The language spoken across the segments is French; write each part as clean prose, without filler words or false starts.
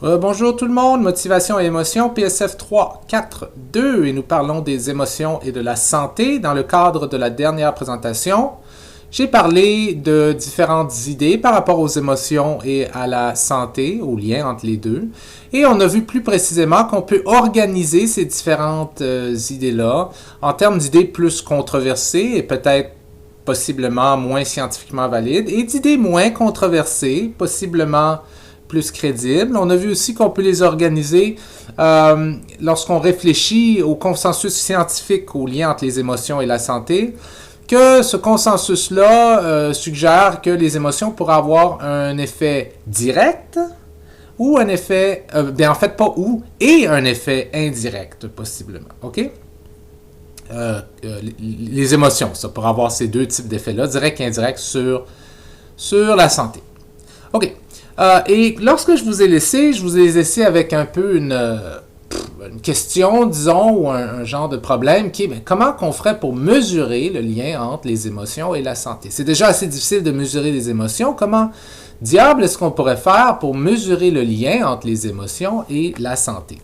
Bonjour tout le monde, motivation et émotion, PSF 3, 4, 2, et nous parlons des émotions et de la santé. Dans le cadre de la dernière présentation, j'ai parlé de différentes idées par rapport aux émotions et à la santé, au lien entre les deux. Et on a vu plus précisément qu'on peut organiser ces différentes idées-là en termes d'idées plus controversées et peut-être possiblement moins scientifiquement valides, et d'idées moins controversées, possiblement plus crédibles. On a vu aussi qu'on peut les organiser lorsqu'on réfléchit au consensus scientifique au lien entre les émotions et la santé, que ce consensus-là suggère que les émotions pourraient avoir un effet direct ou un effet, en fait pas ou, et un effet indirect possiblement, ok? Les émotions, ça pourrait avoir ces deux types d'effets-là, direct et indirect sur la santé. Ok. Et lorsque je vous ai laissé avec un peu une question, disons, ou un genre de problème qui est comment qu'on ferait pour mesurer le lien entre les émotions et la santé. C'est déjà assez difficile de mesurer les émotions. Comment diable est-ce qu'on pourrait faire pour mesurer le lien entre les émotions et la santé?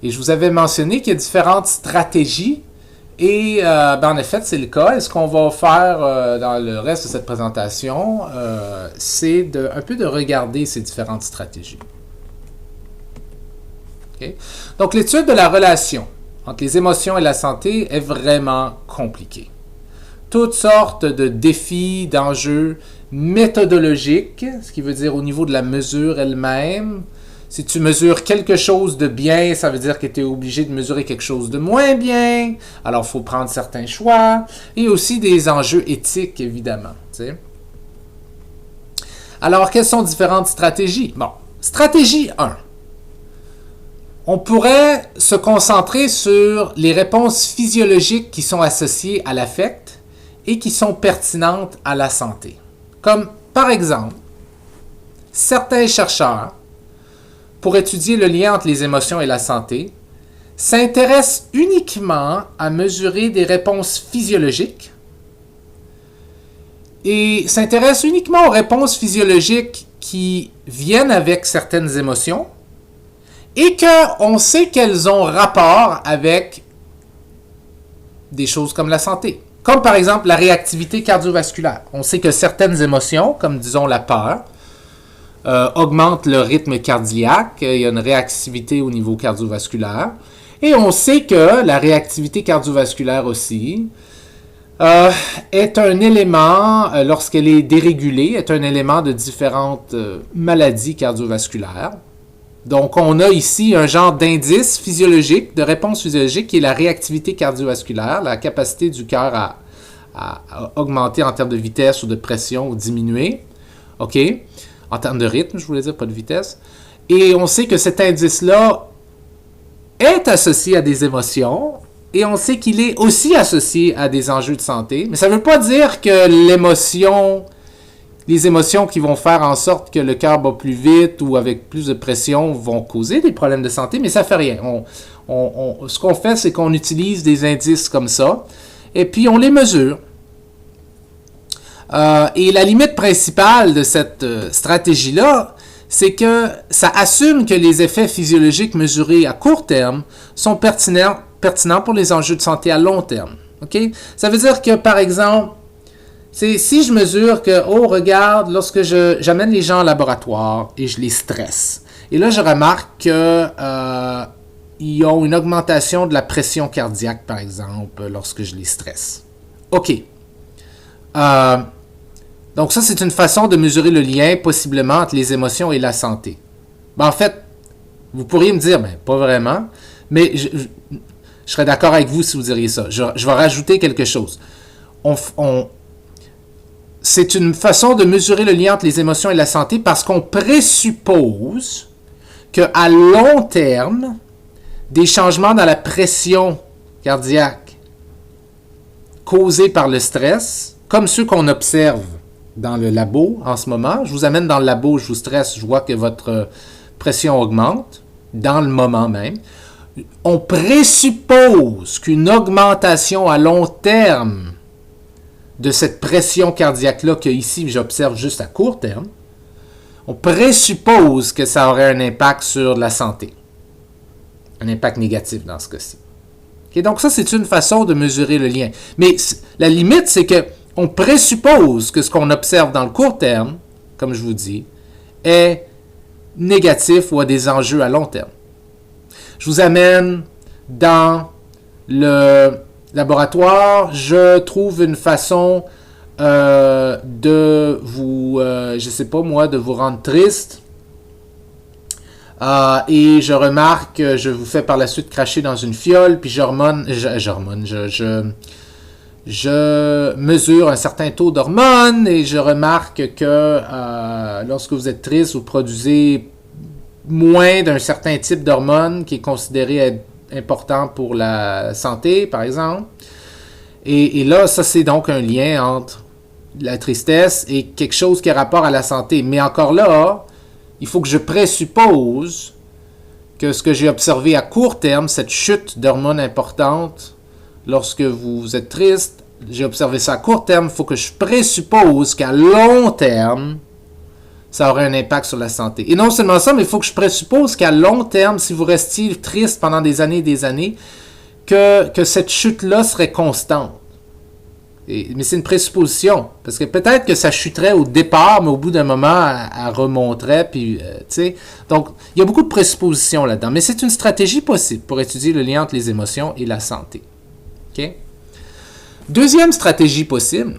Et je vous avais mentionné qu'il y a différentes stratégies. Et en effet, c'est le cas. Et ce qu'on va faire dans le reste de cette présentation, c'est un peu de regarder ces différentes stratégies. Okay? Donc, l'étude de la relation entre les émotions et la santé est vraiment compliquée. Toutes sortes de défis, d'enjeux méthodologiques, ce qui veut dire au niveau de la mesure elle-même. Si tu mesures quelque chose de bien, ça veut dire que tu es obligé de mesurer quelque chose de moins bien. Alors, il faut prendre certains choix. Et aussi des enjeux éthiques, évidemment. T'sais. Alors, quelles sont différentes stratégies? Bon, stratégie 1. On pourrait se concentrer sur les réponses physiologiques qui sont associées à l'affect et qui sont pertinentes à la santé. Comme, par exemple, certains chercheurs pour étudier le lien entre les émotions et la santé, s'intéresse uniquement à mesurer des réponses physiologiques et s'intéresse uniquement aux réponses physiologiques qui viennent avec certaines émotions et qu'on sait qu'elles ont rapport avec des choses comme la santé. Comme par exemple la réactivité cardiovasculaire. On sait que certaines émotions, comme disons la peur, augmente le rythme cardiaque, il y a une réactivité au niveau cardiovasculaire. Et on sait que la réactivité cardiovasculaire aussi est un élément, lorsqu'elle est dérégulée, est un élément de différentes maladies cardiovasculaires. Donc on a ici un genre d'indice physiologique, de réponse physiologique, qui est la réactivité cardiovasculaire, la capacité du cœur à augmenter en termes de vitesse ou de pression ou diminuer. OK? En termes de rythme, je voulais dire, pas de vitesse. Et on sait que cet indice-là est associé à des émotions, et on sait qu'il est aussi associé à des enjeux de santé. Mais ça ne veut pas dire que les émotions qui vont faire en sorte que le cœur bat plus vite ou avec plus de pression vont causer des problèmes de santé, mais ça ne fait rien. Ce qu'on fait, c'est qu'on utilise des indices comme ça, et puis on les mesure. Et la limite principale de cette stratégie-là, c'est que ça assume que les effets physiologiques mesurés à court terme sont pertinents pour les enjeux de santé à long terme. Okay? Ça veut dire que, par exemple, si je mesure que, regarde, lorsque j'amène les gens au laboratoire et je les stresse, et là, je remarque qu'ils ont une augmentation de la pression cardiaque, par exemple, lorsque je les stresse. OK. Donc ça, c'est une façon de mesurer le lien possiblement entre les émotions et la santé. En fait, vous pourriez me dire, pas vraiment, mais je serais d'accord avec vous si vous diriez ça. Je vais rajouter quelque chose. C'est une façon de mesurer le lien entre les émotions et la santé parce qu'on présuppose qu'à long terme, des changements dans la pression cardiaque causés par le stress, comme ceux qu'on observe dans le labo en ce moment. Je vous amène dans le labo, je vous stresse, je vois que votre pression augmente, dans le moment même. On présuppose qu'une augmentation à long terme de cette pression cardiaque-là que ici j'observe juste à court terme, on présuppose que ça aurait un impact sur la santé. Un impact négatif dans ce cas-ci. Okay, donc ça, c'est une façon de mesurer le lien. Mais la limite, c'est qu'on présuppose que ce qu'on observe dans le court terme, comme je vous dis, est négatif ou a des enjeux à long terme. Je vous amène dans le laboratoire. Je trouve une façon de vous, je sais pas moi, de vous rendre triste. Et je remarque, je vous fais par la suite cracher dans une fiole, puis je mesure un certain taux d'hormones et je remarque que lorsque vous êtes triste, vous produisez moins d'un certain type d'hormone qui est considéré être important pour la santé, par exemple. Et là, ça, c'est donc un lien entre la tristesse et quelque chose qui a rapport à la santé. Mais encore là, il faut que je présuppose que ce que j'ai observé à court terme, cette chute d'hormones importante, lorsque vous êtes triste, j'ai observé ça à court terme, il faut que je présuppose qu'à long terme, ça aurait un impact sur la santé. Et non seulement ça, mais il faut que je présuppose qu'à long terme, si vous restiez triste pendant des années, que cette chute-là serait constante. Mais c'est une présupposition, parce que peut-être que ça chuterait au départ, mais au bout d'un moment, elle remonterait, puis, tu sais. Donc, il y a beaucoup de présuppositions là-dedans, mais c'est une stratégie possible pour étudier le lien entre les émotions et la santé. OK? Deuxième stratégie possible,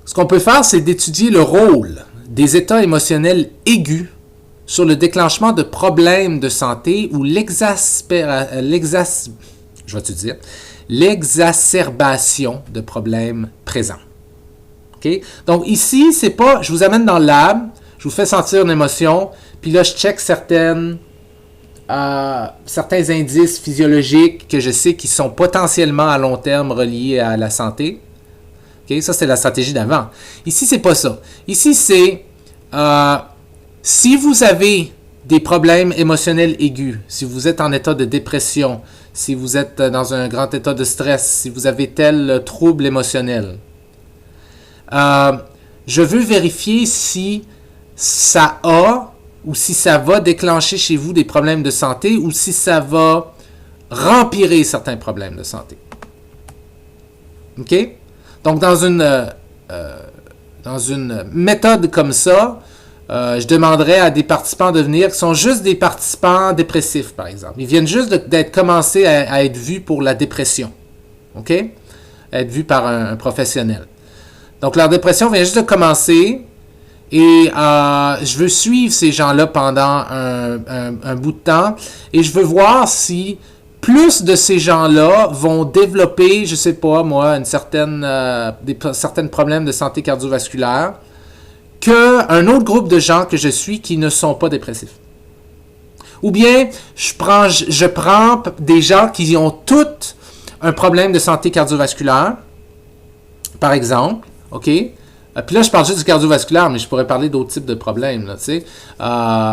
ce qu'on peut faire, c'est d'étudier le rôle des états émotionnels aigus sur le déclenchement de problèmes de santé ou l'exacerbation de problèmes présents. Okay? Donc ici, c'est pas, je vous amène dans le lab, je vous fais sentir une émotion, puis là, je check certains indices physiologiques que je sais qui sont potentiellement à long terme reliés à la santé. Okay? Ça, c'est la stratégie d'avant. Ici, c'est pas ça. Ici, c'est si vous avez des problèmes émotionnels aigus, si vous êtes en état de dépression, si vous êtes dans un grand état de stress, si vous avez tel trouble émotionnel, je veux vérifier si ça a ou si ça va déclencher chez vous des problèmes de santé ou si ça va rempirer certains problèmes de santé. OK? Donc, dans une méthode comme ça, je demanderais à des participants de venir qui sont juste des participants dépressifs, par exemple. Ils viennent juste d'être commencés à être vus pour la dépression. OK? Être vus par un professionnel. Donc, leur dépression vient juste de commencer et je veux suivre ces gens-là pendant un bout de temps et je veux voir si plus de ces gens-là vont développer, je sais pas moi, certains problèmes de santé cardiovasculaire qu'un autre groupe de gens que je suis qui ne sont pas dépressifs. Ou bien, je prends des gens qui ont tous un problème de santé cardiovasculaire, par exemple, OK? Puis là, je parle juste du cardiovasculaire, mais je pourrais parler d'autres types de problèmes, là, tu sais.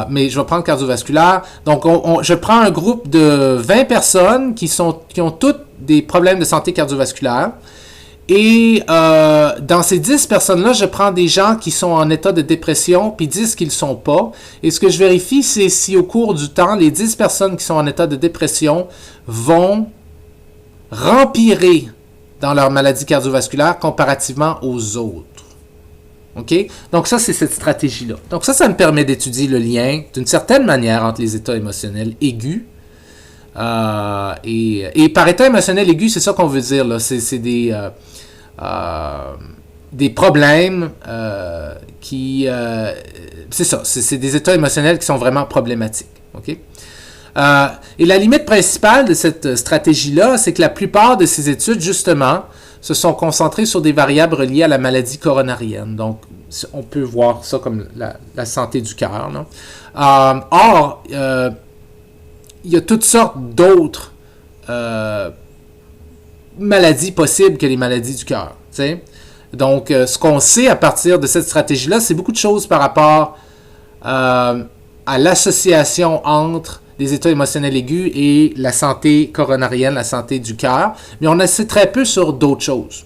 Mais je vais prendre cardiovasculaire. Donc, je prends un groupe de 20 personnes qui ont toutes des problèmes de santé cardiovasculaire. Et dans ces 10 personnes-là, je prends des gens qui sont en état de dépression, puis 10 qui ne le sont pas. Et ce que je vérifie, c'est si au cours du temps, les 10 personnes qui sont en état de dépression vont rempirer dans leur maladie cardiovasculaire comparativement aux autres. OK? Donc ça, c'est cette stratégie-là. Donc ça me permet d'étudier le lien, d'une certaine manière, entre les états émotionnels aigus. Et par état émotionnel aigu, c'est ça qu'on veut dire, là. C'est des problèmes qui... c'est ça, c'est des états émotionnels qui sont vraiment problématiques. OK? Et la limite principale de cette stratégie-là, c'est que la plupart de ces études, justement, se sont concentrées sur des variables reliées à la maladie coronarienne. Donc, on peut voir ça comme la santé du cœur. Or, il y a toutes sortes d'autres maladies possibles que les maladies du cœur. T'sais? Donc, ce qu'on sait à partir de cette stratégie-là, c'est beaucoup de choses par rapport à l'association entre les états émotionnels aigus et la santé coronarienne, la santé du cœur. Mais on en sait très peu sur d'autres choses.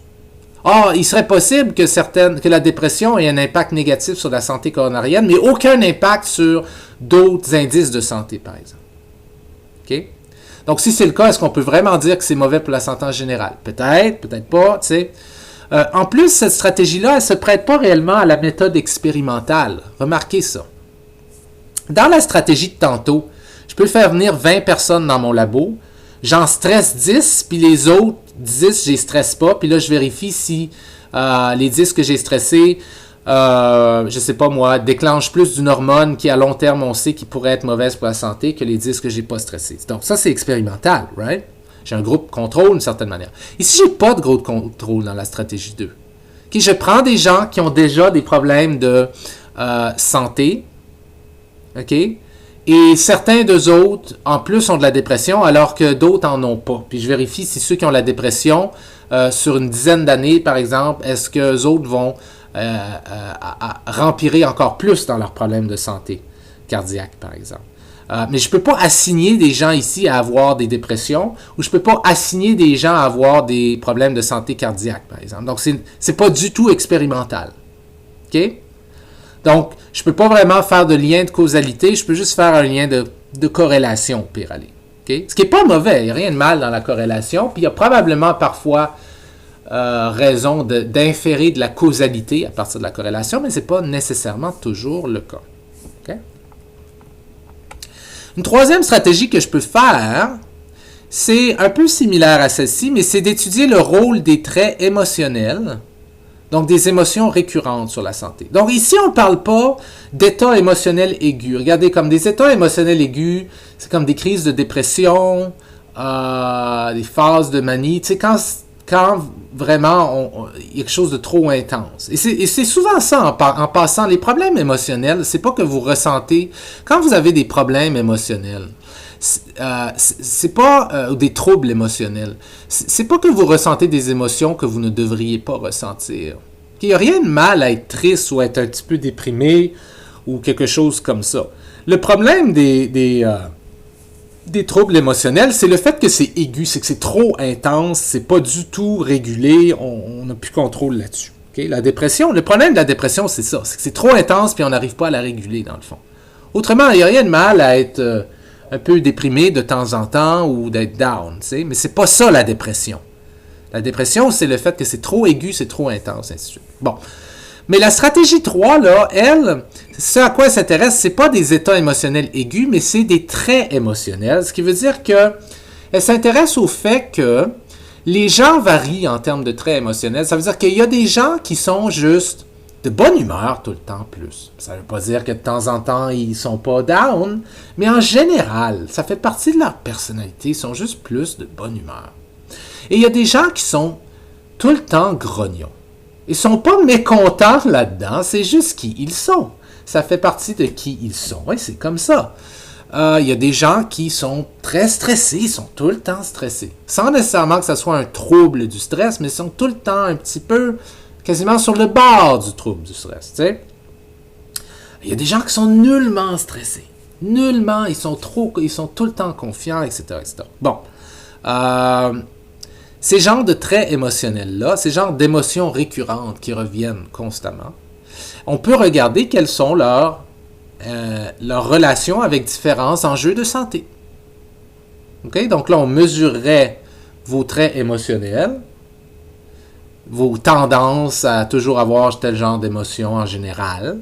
Or, il serait possible que la dépression ait un impact négatif sur la santé coronarienne, mais aucun impact sur d'autres indices de santé, par exemple. OK? Donc, si c'est le cas, est-ce qu'on peut vraiment dire que c'est mauvais pour la santé en général? Peut-être, peut-être pas, tu sais. En plus, cette stratégie-là, elle ne se prête pas réellement à la méthode expérimentale. Remarquez ça. Dans la stratégie de tantôt, je peux faire venir 20 personnes dans mon labo, j'en stresse 10, puis les autres 10, je les stresse pas, puis là, je vérifie si les 10 que j'ai stressés, je sais pas moi, déclenchent plus d'une hormone qui, à long terme, on sait qui pourrait être mauvaise pour la santé que les 10 que j'ai pas stressés. Donc, ça, c'est expérimental, right? J'ai un groupe contrôle d'une certaine manière. Ici, j'ai pas de groupe contrôle dans la stratégie 2. Okay, je prends des gens qui ont déjà des problèmes de santé, OK? Et certains d'eux autres, en plus, ont de la dépression, alors que d'autres en ont pas. Puis je vérifie si ceux qui ont la dépression, sur une dizaine d'années, par exemple, est-ce qu'eux autres vont rempirer encore plus dans leurs problèmes de santé cardiaque, par exemple. Mais je ne peux pas assigner des gens ici à avoir des dépressions ou je ne peux pas assigner des gens à avoir des problèmes de santé cardiaque, par exemple. Donc, ce n'est pas du tout expérimental. OK? Donc, je ne peux pas vraiment faire de lien de causalité, je peux juste faire un lien de corrélation, au pire aller. Okay? Ce qui n'est pas mauvais, il n'y a rien de mal dans la corrélation, puis il y a probablement parfois raison d'inférer de la causalité à partir de la corrélation, mais ce n'est pas nécessairement toujours le cas. Okay? Une troisième stratégie que je peux faire, c'est un peu similaire à celle-ci, mais c'est d'étudier le rôle des traits émotionnels, donc des émotions récurrentes sur la santé. Donc ici, on ne parle pas d'états émotionnels aigus. Regardez, comme des états émotionnels aigus, c'est comme des crises de dépression, des phases de manie, tu sais, quand vraiment il y a quelque chose de trop intense. Et c'est souvent ça, en passant, les problèmes émotionnels, c'est pas que vous ressentez, quand vous avez des problèmes émotionnels, c'est pas, ou des troubles émotionnels, c'est pas que vous ressentez des émotions que vous ne devriez pas ressentir. Il n'y a rien de mal à être triste ou à être un petit peu déprimé ou quelque chose comme ça. Le problème des troubles émotionnels, c'est le fait que c'est aigu, c'est que c'est trop intense, c'est pas du tout régulé, on n'a plus contrôle là-dessus. Okay? La dépression, le problème de la dépression, c'est ça, c'est que c'est trop intense puis on n'arrive pas à la réguler dans le fond. Autrement, il n'y a rien de mal à être un peu déprimé de temps en temps ou d'être down, tu sais, mais c'est pas ça la dépression. La dépression, c'est le fait que c'est trop aigu, c'est trop intense, ainsi de suite. Bon. Mais la stratégie 3, là, elle, ce à quoi elle s'intéresse, c'est pas des états émotionnels aigus, mais c'est des traits émotionnels, ce qui veut dire que elle s'intéresse au fait que les gens varient en termes de traits émotionnels. Ça veut dire qu'il y a des gens qui sont juste de bonne humeur tout le temps plus. Ça ne veut pas dire que de temps en temps, ils sont pas down, mais en général, ça fait partie de leur personnalité, ils sont juste plus de bonne humeur. Et il y a des gens qui sont tout le temps grognons. Ils ne sont pas mécontents là-dedans, c'est juste qui ils sont. Ça fait partie de qui ils sont, et c'est comme ça. Il y a des gens qui sont très stressés, ils sont tout le temps stressés. Sans nécessairement que ce soit un trouble du stress, mais ils sont tout le temps un petit peu, quasiment sur le bord du trouble du stress. Tu sais. Il y a des gens qui sont nullement stressés. Nullement, ils sont tout le temps confiants, etc. etc. Bon. Ces genres de traits émotionnels-là, ces genres d'émotions récurrentes qui reviennent constamment, on peut regarder quelles sont leurs relations avec différents enjeux de santé. Okay? Donc là, on mesurerait vos traits émotionnels, vos tendances à toujours avoir tel genre d'émotions en général,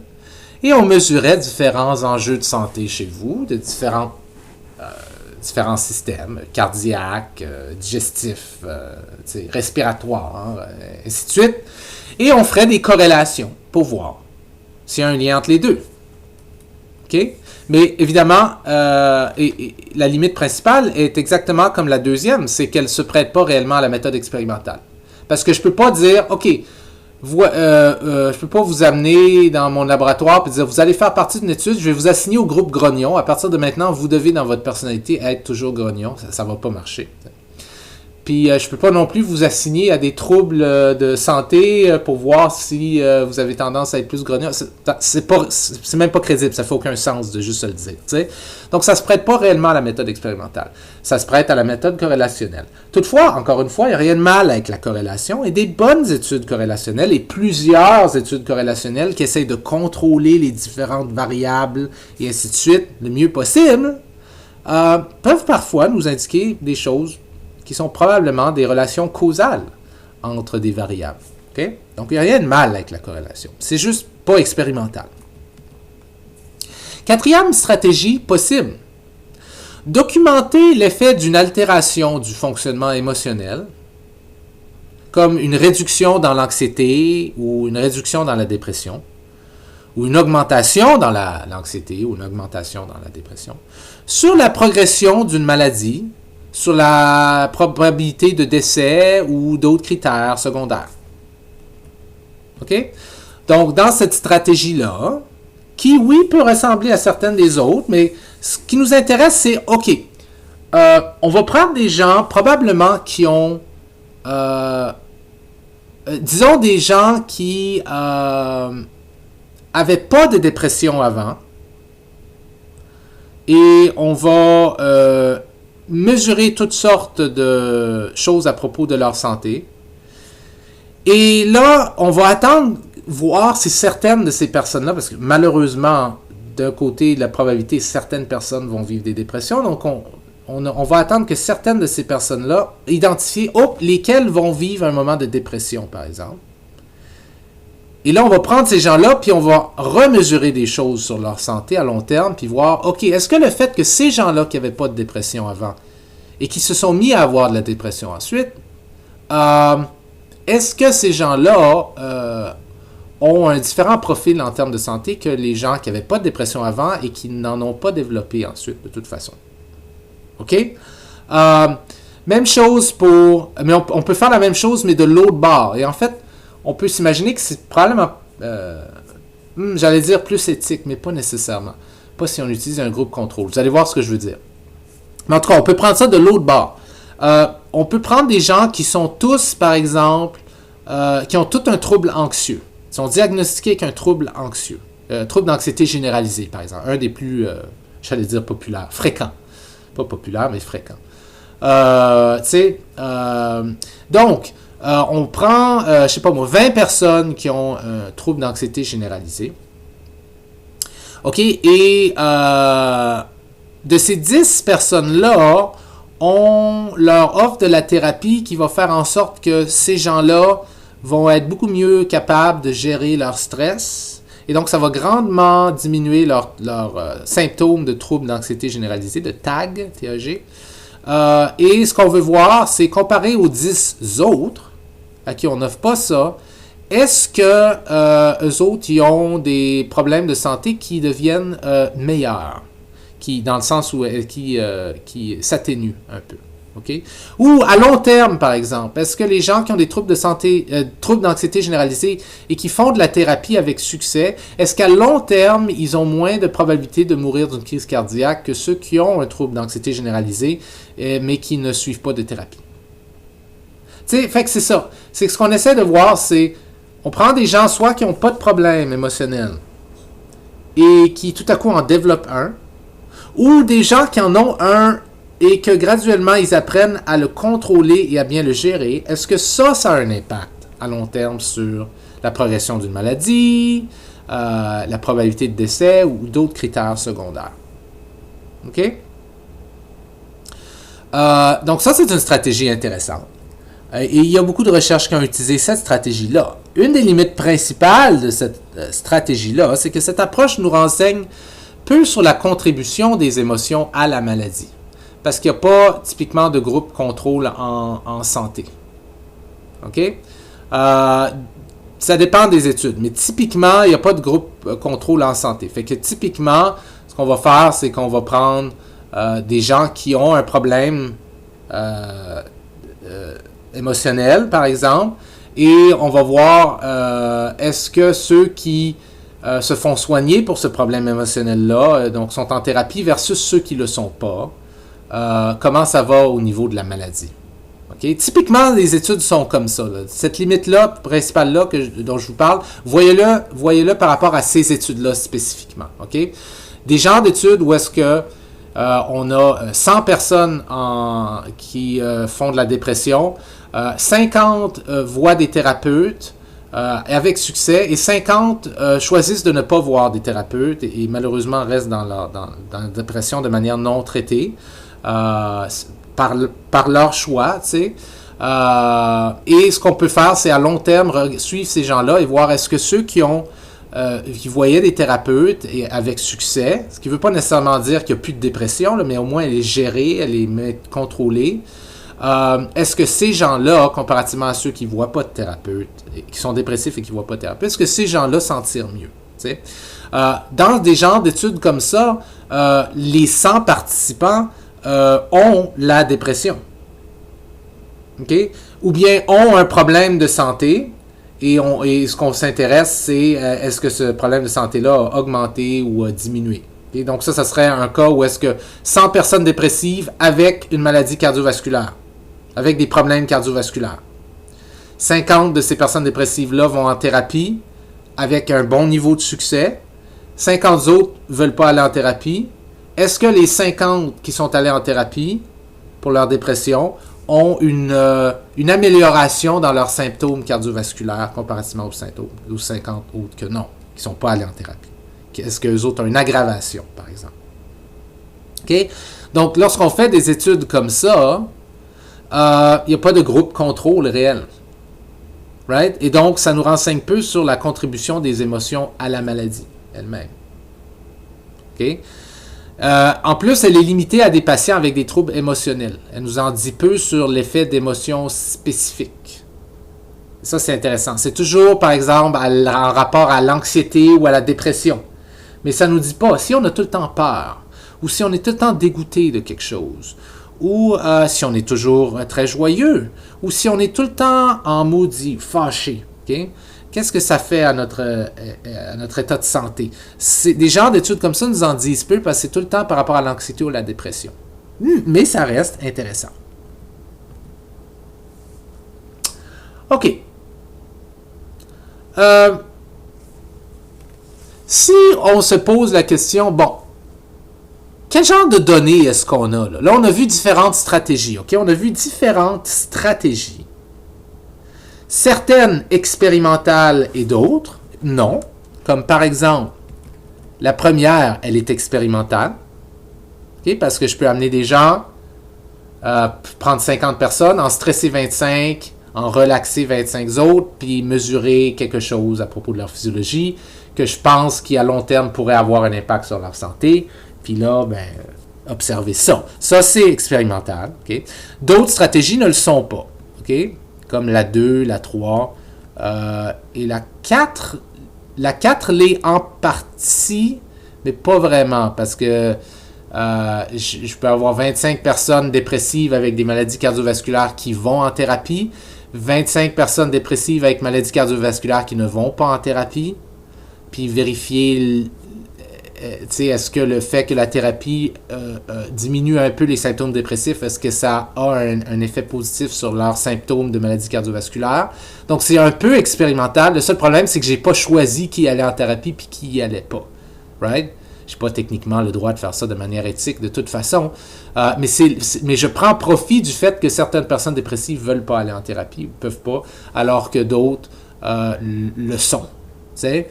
et on mesurait différents enjeux de santé chez vous, de différents systèmes, cardiaques, digestifs, respiratoires, ainsi de suite. Et on ferait des corrélations pour voir s'il y a un lien entre les deux. OK? Mais évidemment, la limite principale est exactement comme la deuxième, c'est qu'elle ne se prête pas réellement à la méthode expérimentale. Parce que je ne peux pas dire, OK, je ne peux pas vous amener dans mon laboratoire et dire, vous allez faire partie d'une étude, je vais vous assigner au groupe grognon. À partir de maintenant, vous devez, dans votre personnalité, être toujours grognon. Ça ne va pas marcher. Puis je peux pas non plus vous assigner à des troubles de santé pour voir si vous avez tendance à être plus grognard. C'est même pas crédible, ça fait aucun sens de juste se le dire. T'sais? Donc ça se prête pas réellement à la méthode expérimentale. Ça se prête à la méthode corrélationnelle. Toutefois, encore une fois, il n'y a rien de mal avec la corrélation et des bonnes études corrélationnelles et plusieurs études corrélationnelles qui essayent de contrôler les différentes variables et ainsi de suite le mieux possible peuvent parfois nous indiquer des choses qui sont probablement des relations causales entre des variables. Okay? Donc, il n'y a rien de mal avec la corrélation. C'est juste pas expérimental. Quatrième stratégie possible. Documenter l'effet d'une altération du fonctionnement émotionnel, comme une réduction dans l'anxiété ou une réduction dans la dépression, ou une augmentation dans l'anxiété ou une augmentation dans la dépression, sur la progression d'une maladie, sur la probabilité de décès ou d'autres critères secondaires. OK? Donc, dans cette stratégie-là, qui, oui, peut ressembler à certaines des autres, mais ce qui nous intéresse, c'est, OK, on va prendre des gens probablement qui ont, disons des gens qui n'avaient pas de dépression avant, et on va mesurer toutes sortes de choses à propos de leur santé. Et là, on va attendre, voir si certaines de ces personnes-là, parce que malheureusement, d'un côté, la probabilité, certaines personnes vont vivre des dépressions, donc on va attendre que certaines de ces personnes-là identifient lesquelles vont vivre un moment de dépression, par exemple. Et là, on va prendre ces gens-là, puis on va remesurer des choses sur leur santé à long terme, puis voir, OK, est-ce que le fait que ces gens-là qui n'avaient pas de dépression avant et qui se sont mis à avoir de la dépression ensuite, est-ce que ces gens-là ont un différent profil en termes de santé que les gens qui n'avaient pas de dépression avant et qui n'en ont pas développé ensuite, de toute façon? OK? Même chose pour... Mais on peut faire la même chose, mais de l'autre bord. Et en fait, on peut s'imaginer que c'est probablement, j'allais dire plus éthique, mais pas nécessairement. Pas si on utilise un groupe contrôle. Vous allez voir ce que je veux dire. Mais en tout cas, on peut prendre ça de l'autre bord. On peut prendre des gens qui sont tous, par exemple, qui ont tout un trouble anxieux. Ils sont diagnostiqués avec un trouble anxieux. Trouble d'anxiété généralisée, par exemple. Un des plus, j'allais dire populaires, fréquents. Pas populaire, mais fréquent. Donc, on prend, je sais pas moi, 20 personnes qui ont un trouble d'anxiété généralisée. OK? Et de ces 10 personnes-là, on leur offre de la thérapie qui va faire en sorte que ces gens-là vont être beaucoup mieux capables de gérer leur stress. Et donc, ça va grandement diminuer leurs symptômes de troubles d'anxiété généralisée, de TAG, T-A-G. Et ce qu'on veut voir, c'est comparer aux 10 autres, à qui on n'offre pas ça, est-ce que eux autres, ils ont des problèmes de santé qui deviennent meilleurs, dans le sens où qui s'atténuent un peu. Okay? Ou à long terme, par exemple, est-ce que les gens qui ont des troubles de santé, troubles d'anxiété généralisée et qui font de la thérapie avec succès, est-ce qu'à long terme, ils ont moins de probabilité de mourir d'une crise cardiaque que ceux qui ont un trouble d'anxiété généralisée, mais qui ne suivent pas de thérapie? Tu sais, fait que c'est ça. C'est que ce qu'on essaie de voir, c'est on prend des gens soit qui n'ont pas de problème émotionnel et qui tout à coup en développent un, ou des gens qui en ont un et que graduellement, ils apprennent à le contrôler et à bien le gérer. Est-ce que ça a un impact à long terme sur la progression d'une maladie, la probabilité de décès ou d'autres critères secondaires? OK? Donc ça, c'est une stratégie intéressante. Et il y a beaucoup de recherches qui ont utilisé cette stratégie-là. Une des limites principales de cette stratégie-là, c'est que cette approche nous renseigne peu sur la contribution des émotions à la maladie. Parce qu'il n'y a pas typiquement de groupe contrôle en santé. OK? Ça dépend des études, mais typiquement, il n'y a pas de groupe contrôle en santé. Fait que typiquement, ce qu'on va faire, c'est qu'on va prendre des gens qui ont un problème émotionnel, par exemple, et on va voir est-ce que ceux qui se font soigner pour ce problème émotionnel-là, donc sont en thérapie, versus ceux qui ne le sont pas, comment ça va au niveau de la maladie. Okay? Typiquement, les études sont comme ça. Là. Cette limite-là, principale-là, dont je vous parle, voyez-le par rapport à ces études-là spécifiquement. Okay? Des genres d'études où est-ce que on a 100 personnes qui font de la dépression, 50 voient des thérapeutes avec succès et 50 choisissent de ne pas voir des thérapeutes et malheureusement restent dans la dépression de manière non traitée par leur choix, tu sais. Et ce qu'on peut faire, c'est à long terme suivre ces gens-là et voir est-ce que ceux qui voyaient des thérapeutes et avec succès, ce qui ne veut pas nécessairement dire qu'il n'y a plus de dépression, là, mais au moins elle est gérée, elle est contrôlée. Est-ce que ces gens-là, comparativement à ceux qui ne voient pas de thérapeute, qui sont dépressifs et qui ne voient pas de thérapeute, est-ce que ces gens-là s'en tirent mieux? Dans des genres d'études comme ça, les 100 participants ont la dépression. Okay? Ou bien ont un problème de santé. Et ce qu'on s'intéresse, c'est est-ce que ce problème de santé-là a augmenté ou a diminué. Okay? Donc ça serait un cas où est-ce que 100 personnes dépressives avec une maladie cardiovasculaire, avec des problèmes cardiovasculaires. 50 de ces personnes dépressives-là vont en thérapie avec un bon niveau de succès. 50 autres ne veulent pas aller en thérapie. Est-ce que les 50 qui sont allés en thérapie pour leur dépression ont une amélioration dans leurs symptômes cardiovasculaires comparativement aux 50 autres que non, qui ne sont pas allés en thérapie? Est-ce qu'eux autres ont une aggravation, par exemple? Okay? Donc, lorsqu'on fait des études comme ça, il n'y a pas de groupe contrôle réel. Right? Et donc, ça nous renseigne peu sur la contribution des émotions à la maladie elle-même. Okay? En plus, elle est limitée à des patients avec des troubles émotionnels. Elle nous en dit peu sur l'effet d'émotions spécifiques. Ça, c'est intéressant. C'est toujours, par exemple, en rapport à l'anxiété ou à la dépression. Mais ça ne nous dit pas si on a tout le temps peur, ou si on est tout le temps dégoûté de quelque chose, ou si on est toujours très joyeux, ou si on est tout le temps en maudit, fâché. Okay? Qu'est-ce que ça fait à notre état de santé? Des genres d'études comme ça nous en disent peu parce que c'est tout le temps par rapport à l'anxiété ou à la dépression. Mais ça reste intéressant. OK. Si on se pose la question, bon, quel genre de données est-ce qu'on a là? Là, on a vu différentes stratégies. OK? On a vu différentes stratégies. Certaines expérimentales et d'autres, non. Comme par exemple, la première, elle est expérimentale. Okay? Parce que je peux amener des gens, prendre 50 personnes, en stresser 25, en relaxer 25 autres, puis mesurer quelque chose à propos de leur physiologie que je pense qui à long terme pourrait avoir un impact sur leur santé. Puis là, observer ça. Ça, c'est expérimental. Okay? D'autres stratégies ne le sont pas. Okay? Comme la 2, la 3 et la 4. La 4 l'est en partie, mais pas vraiment, parce que je peux avoir 25 personnes dépressives avec des maladies cardiovasculaires qui vont en thérapie, 25 personnes dépressives avec maladies cardiovasculaires qui ne vont pas en thérapie, puis vérifier est-ce que le fait que la thérapie diminue un peu les symptômes dépressifs, est-ce que ça a un effet positif sur leurs symptômes de maladie cardiovasculaire? Donc, c'est un peu expérimental. Le seul problème, c'est que je n'ai pas choisi qui allait en thérapie et qui n'y allait pas. Right? Je n'ai pas techniquement le droit de faire ça de manière éthique de toute façon. Mais je prends profit du fait que certaines personnes dépressives ne veulent pas aller en thérapie ou ne peuvent pas, alors que d'autres le sont. Et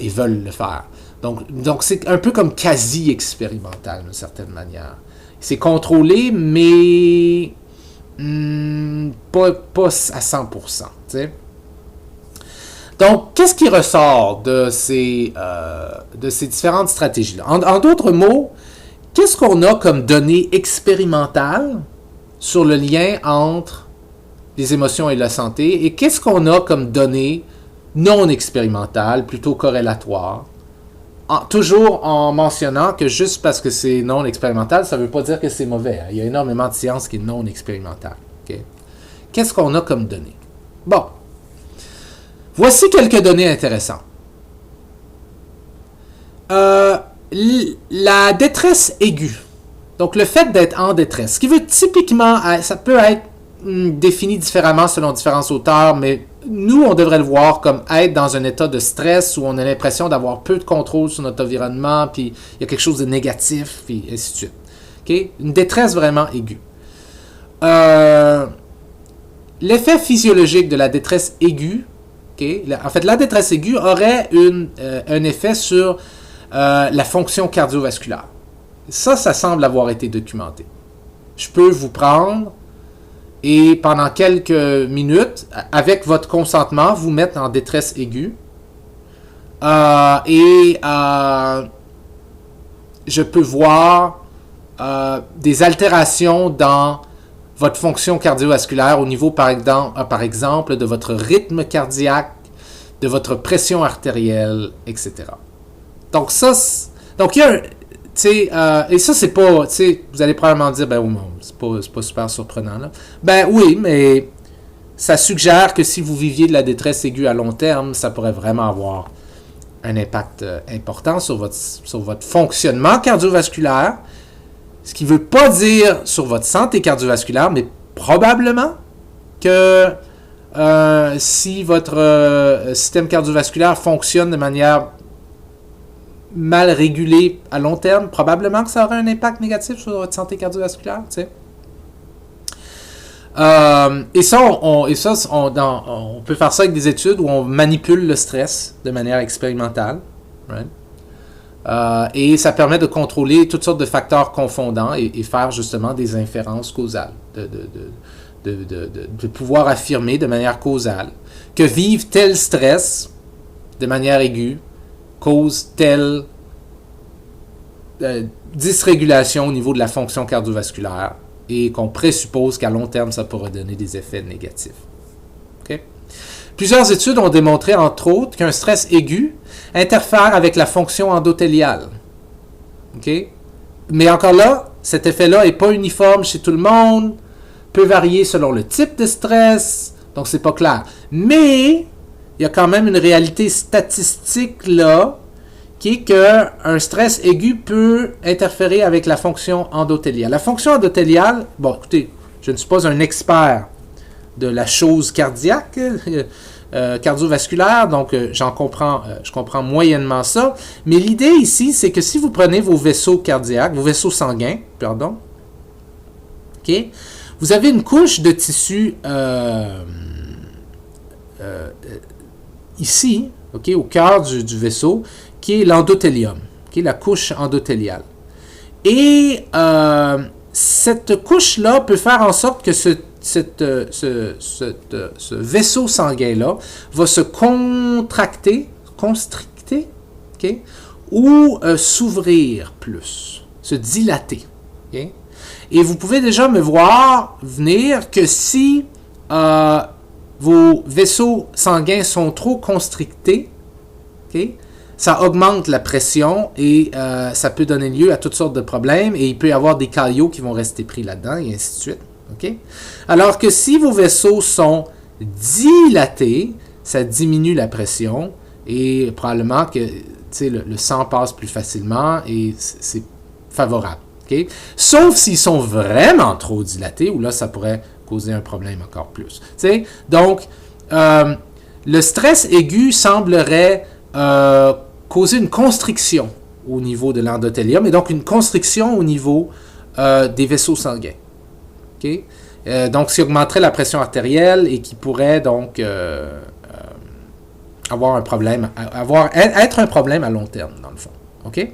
veulent le faire. Donc, c'est un peu comme quasi-expérimental, d'une certaine manière. C'est contrôlé, mais pas à 100%. T'sais. Donc, qu'est-ce qui ressort de ces différentes stratégies-là? En d'autres mots, qu'est-ce qu'on a comme données expérimentales sur le lien entre les émotions et la santé? Et qu'est-ce qu'on a comme données non expérimentales, plutôt corrélatoires? Toujours en mentionnant que juste parce que c'est non expérimental, ça ne veut pas dire que c'est mauvais. Hein. Il y a énormément de sciences qui est non expérimentale. Okay? Qu'est-ce qu'on a comme données? Bon. Voici quelques données intéressantes. La détresse aiguë. Donc, le fait d'être en détresse. Ce qui veut typiquement, ça peut être défini différemment selon différents auteurs, mais nous, on devrait le voir comme être dans un état de stress où on a l'impression d'avoir peu de contrôle sur notre environnement, puis il y a quelque chose de négatif, puis ainsi de suite. Okay? Une détresse vraiment aiguë. L'effet physiologique de la détresse aiguë, okay? En fait, la détresse aiguë aurait un effet sur la fonction cardiovasculaire. Ça semble avoir été documenté. Je peux vous prendre et pendant quelques minutes, avec votre consentement, vous mettre en détresse aiguë. Je peux voir des altérations dans votre fonction cardiovasculaire au niveau, par exemple, de votre rythme cardiaque, de votre pression artérielle, etc. Donc, il y a un... et ça, c'est pas... vous allez probablement dire, c'est pas super surprenant, là. Ben oui, mais ça suggère que si vous viviez de la détresse aiguë à long terme, ça pourrait vraiment avoir un impact important sur votre fonctionnement cardiovasculaire, ce qui ne veut pas dire sur votre santé cardiovasculaire, mais probablement que si votre système cardiovasculaire fonctionne de manière mal régulé à long terme, probablement que ça aura un impact négatif sur votre santé cardiovasculaire, tu sais. Et ça, on peut faire ça avec des études où on manipule le stress de manière expérimentale, right? Et ça permet de contrôler toutes sortes de facteurs confondants et faire justement des inférences causales, de pouvoir affirmer de manière causale que vivre tel stress de manière aiguë cause telle dysrégulation au niveau de la fonction cardiovasculaire et qu'on présuppose qu'à long terme, ça pourra donner des effets négatifs. Okay? Plusieurs études ont démontré, entre autres, qu'un stress aigu interfère avec la fonction endothéliale. Okay? Mais encore là, cet effet-là n'est pas uniforme chez tout le monde, peut varier selon le type de stress, donc c'est pas clair. Mais il y a quand même une réalité statistique là, qui est qu'un stress aigu peut interférer avec la fonction endothéliale. La fonction endothéliale, bon, écoutez, je ne suis pas un expert de la chose cardiaque, cardiovasculaire, donc je comprends moyennement ça, mais l'idée ici, c'est que si vous prenez vos vaisseaux cardiaques, vos vaisseaux sanguins, pardon, ok, vous avez une couche de tissu ici, okay, au cœur du vaisseau, qui est l'endothélium, qui est la couche endothéliale. Et cette couche-là peut faire en sorte que ce vaisseau sanguin-là va se constricter, okay, ou s'ouvrir plus, se dilater. Okay? Et vous pouvez déjà me voir venir que si vos vaisseaux sanguins sont trop constrictés, okay, ça augmente la pression et ça peut donner lieu à toutes sortes de problèmes et il peut y avoir des caillots qui vont rester pris là-dedans et ainsi de suite. Okay? Alors que si vos vaisseaux sont dilatés, ça diminue la pression et probablement que le sang passe plus facilement et c'est favorable. Okay? Sauf s'ils sont vraiment trop dilatés, où là, ça pourrait causer un problème encore plus. T'sais? Donc, le stress aigu semblerait causer une constriction au niveau de l'endothélium et donc une constriction au niveau des vaisseaux sanguins. Okay? Donc, ce qui augmenterait la pression artérielle et qui pourrait donc avoir un problème, être un problème à long terme, dans le fond. OK?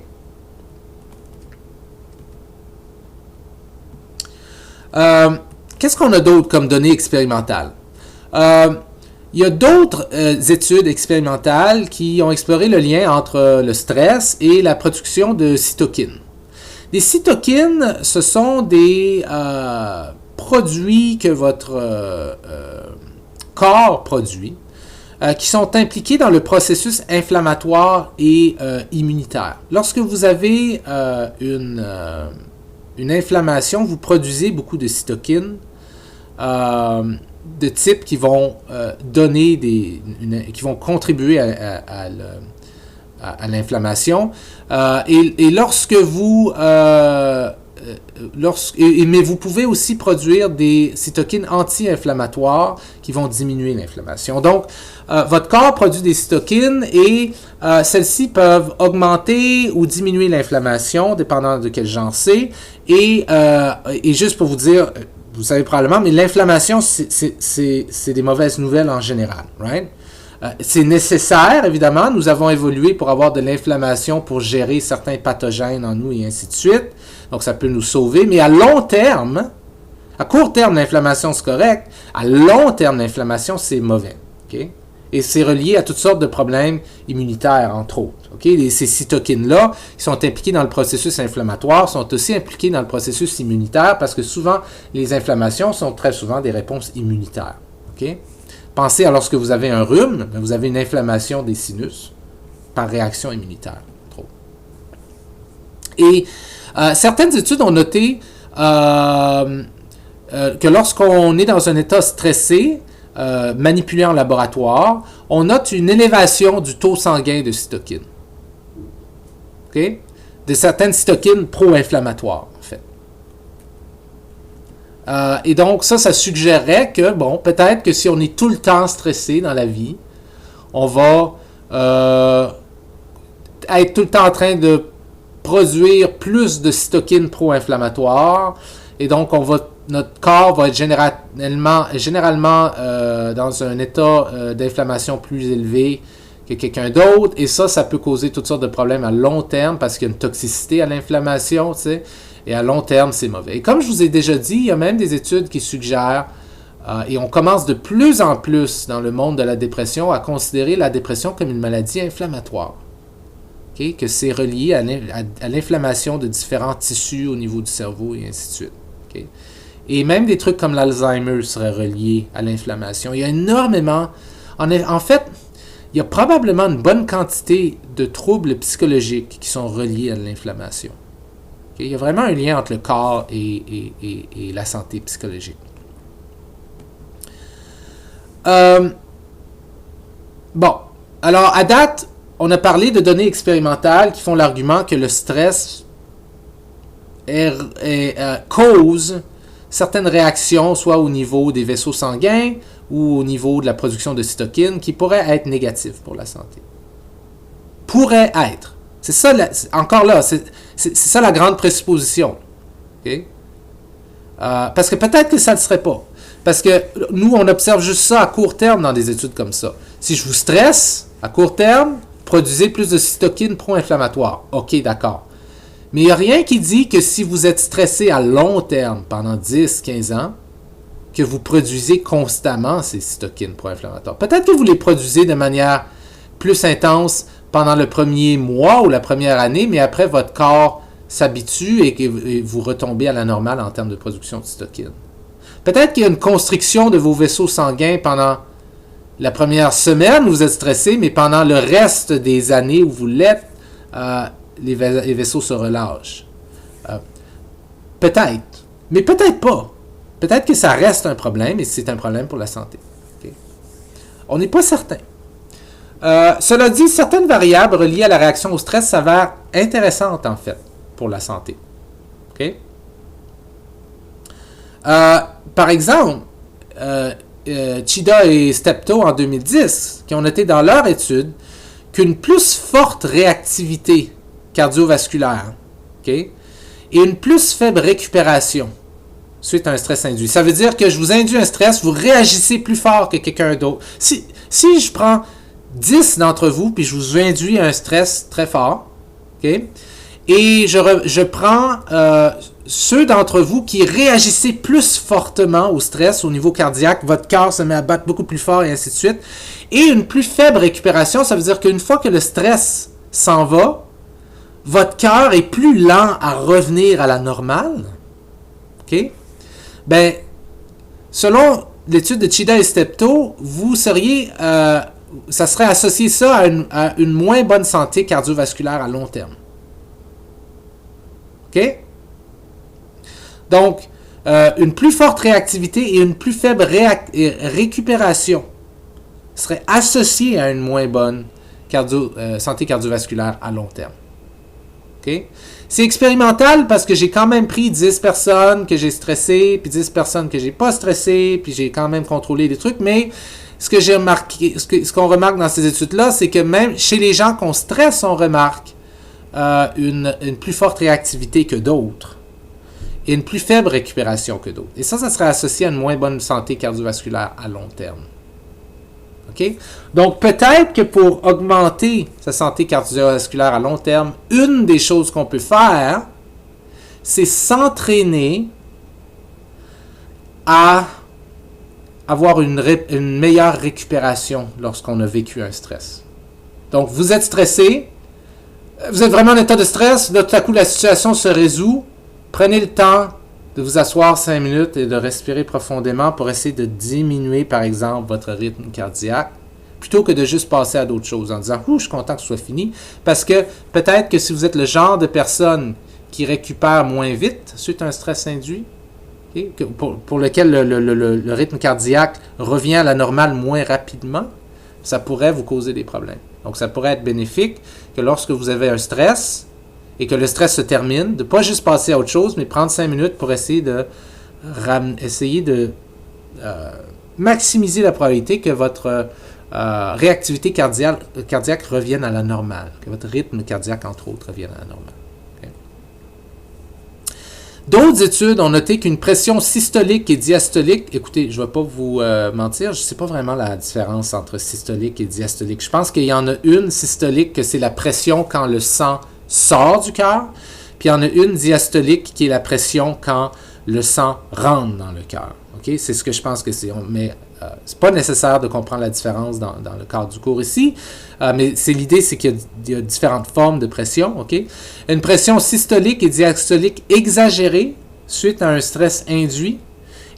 Qu'est-ce qu'on a d'autre comme données expérimentales? Il y a d'autres études expérimentales qui ont exploré le lien entre le stress et la production de cytokines. Les cytokines, ce sont des produits que votre corps produit, qui sont impliqués dans le processus inflammatoire et immunitaire. Lorsque vous avez une inflammation, vous produisez beaucoup de cytokines de type qui vont qui vont contribuer à l'inflammation. Et lorsque vous mais vous pouvez aussi produire des cytokines anti-inflammatoires qui vont diminuer l'inflammation. Donc, votre corps produit des cytokines et celles-ci peuvent augmenter ou diminuer l'inflammation, dépendant de quel genre c'est. Et juste pour vous dire, vous savez probablement, mais l'inflammation, c'est des mauvaises nouvelles en général, right? C'est nécessaire, évidemment. Nous avons évolué pour avoir de l'inflammation pour gérer certains pathogènes en nous et ainsi de suite. Donc, ça peut nous sauver. Mais à long terme, à court terme, l'inflammation, c'est correct. À long terme, l'inflammation, c'est mauvais. Okay? Et c'est relié à toutes sortes de problèmes immunitaires, entre autres. Okay? Ces cytokines-là, qui sont impliquées dans le processus inflammatoire, sont aussi impliquées dans le processus immunitaire parce que souvent, les inflammations sont très souvent des réponses immunitaires. Okay? Pensez à lorsque vous avez un rhume, vous avez une inflammation des sinus par réaction immunitaire. Et certaines études ont noté que lorsqu'on est dans un état stressé, manipulé en laboratoire, on note une élévation du taux sanguin de cytokines. Okay? De certaines cytokines pro-inflammatoires, en fait. Et donc, ça suggérerait que, bon, peut-être que si on est tout le temps stressé dans la vie, on va être tout le temps en train de produire plus de cytokines pro-inflammatoires. Et donc, notre corps va être généralement dans un état d'inflammation plus élevé que quelqu'un d'autre. Et ça peut causer toutes sortes de problèmes à long terme parce qu'il y a une toxicité à l'inflammation, tu sais. Et à long terme, c'est mauvais. Et comme je vous ai déjà dit, il y a même des études qui suggèrent, et on commence de plus en plus dans le monde de la dépression à considérer la dépression comme une maladie inflammatoire. Okay? Que c'est relié à l'inflammation de différents tissus au niveau du cerveau et ainsi de suite. Okay? Et même des trucs comme l'Alzheimer seraient reliés à l'inflammation. Il y a énormément... En fait, il y a probablement une bonne quantité de troubles psychologiques qui sont reliés à l'inflammation. Okay? Il y a vraiment un lien entre le corps et la santé psychologique. Bon, alors à date, on a parlé de données expérimentales qui font l'argument que le stress cause certaines réactions, soit au niveau des vaisseaux sanguins ou au niveau de la production de cytokines, qui pourraient être négatives pour la santé. Pourraient être. C'est ça, encore là, c'est ça la grande présupposition. Okay? Parce que peut-être que ça ne le serait pas. Parce que nous, on observe juste ça à court terme dans des études comme ça. Si je vous stresse, à court terme, produisez plus de cytokines pro-inflammatoires. OK, d'accord. Mais il n'y a rien qui dit que si vous êtes stressé à long terme, pendant 10, 15 ans, que vous produisez constamment ces cytokines pro-inflammatoires. Peut-être que vous les produisez de manière plus intense pendant le premier mois ou la première année, mais après, votre corps s'habitue et que vous retombez à la normale en termes de production de cytokines. Peut-être qu'il y a une constriction de vos vaisseaux sanguins pendant la première semaine où vous êtes stressé, mais pendant le reste des années où vous l'êtes, les vaisseaux se relâchent. Peut-être, mais peut-être pas. Peut-être que ça reste un problème et c'est un problème pour la santé. Okay? On n'est pas certain. Cela dit, certaines variables reliées à la réaction au stress s'avèrent intéressantes en fait pour la santé. Okay? Par exemple, Chida et Steptoe en 2010, qui ont noté dans leur étude qu'une plus forte réactivité cardiovasculaire, okay, et une plus faible récupération suite à un stress induit. Ça veut dire que je vous induis un stress, vous réagissez plus fort que quelqu'un d'autre. Si je prends 10 d'entre vous, puis je vous induis un stress très fort, okay, et je prends ceux d'entre vous qui réagissez plus fortement au stress au niveau cardiaque, votre cœur se met à battre beaucoup plus fort et ainsi de suite, et une plus faible récupération, ça veut dire qu'une fois que le stress s'en va, votre cœur est plus lent à revenir à la normale. OK? Ben, selon l'étude de Chida et Steptoe, vous seriez, ça serait associé ça à une moins bonne santé cardiovasculaire à long terme. OK? Donc, une plus forte réactivité et une plus faible récupération seraient associées à une moins bonne santé cardiovasculaire à long terme. OK? C'est expérimental parce que j'ai quand même pris 10 personnes que j'ai stressées, puis 10 personnes que j'ai pas stressées, puis j'ai quand même contrôlé des trucs, mais ce que j'ai remarqué, ce qu'on remarque dans ces études-là, c'est que même chez les gens qu'on stresse, on remarque une plus forte réactivité que d'autres et une plus faible récupération que d'autres. Et ça serait associé à une moins bonne santé cardiovasculaire à long terme. OK? Donc, peut-être que pour augmenter sa santé cardiovasculaire à long terme, une des choses qu'on peut faire, c'est s'entraîner à avoir une meilleure récupération lorsqu'on a vécu un stress. Donc, vous êtes stressé, vous êtes vraiment en état de stress, là, tout à coup, la situation se résout. Prenez le temps de vous asseoir 5 minutes et de respirer profondément pour essayer de diminuer, par exemple, votre rythme cardiaque, plutôt que de juste passer à d'autres choses en disant « Ouh, je suis content que ce soit fini », parce que peut-être que si vous êtes le genre de personne qui récupère moins vite suite à un stress induit, okay, pour lequel le rythme cardiaque revient à la normale moins rapidement, ça pourrait vous causer des problèmes. Donc, ça pourrait être bénéfique que lorsque vous avez un stress et que le stress se termine, de ne pas juste passer à autre chose, mais prendre 5 minutes pour essayer de maximiser la probabilité que votre réactivité cardiaque revienne à la normale, que votre rythme cardiaque, entre autres, revienne à la normale. Okay. D'autres études ont noté qu'une pression systolique et diastolique, écoutez, je ne vais pas vous mentir, je ne sais pas vraiment la différence entre systolique et diastolique. Je pense qu'il y en a une systolique, que c'est la pression quand le sang sort du cœur, puis il y en a une diastolique qui est la pression quand le sang rentre dans le cœur. Okay? C'est ce que je pense que c'est. Mais c'est pas nécessaire de comprendre la différence dans le cadre du cours ici, mais l'idée, c'est qu'il y a différentes formes de pression. Okay? Une pression systolique et diastolique exagérée suite à un stress induit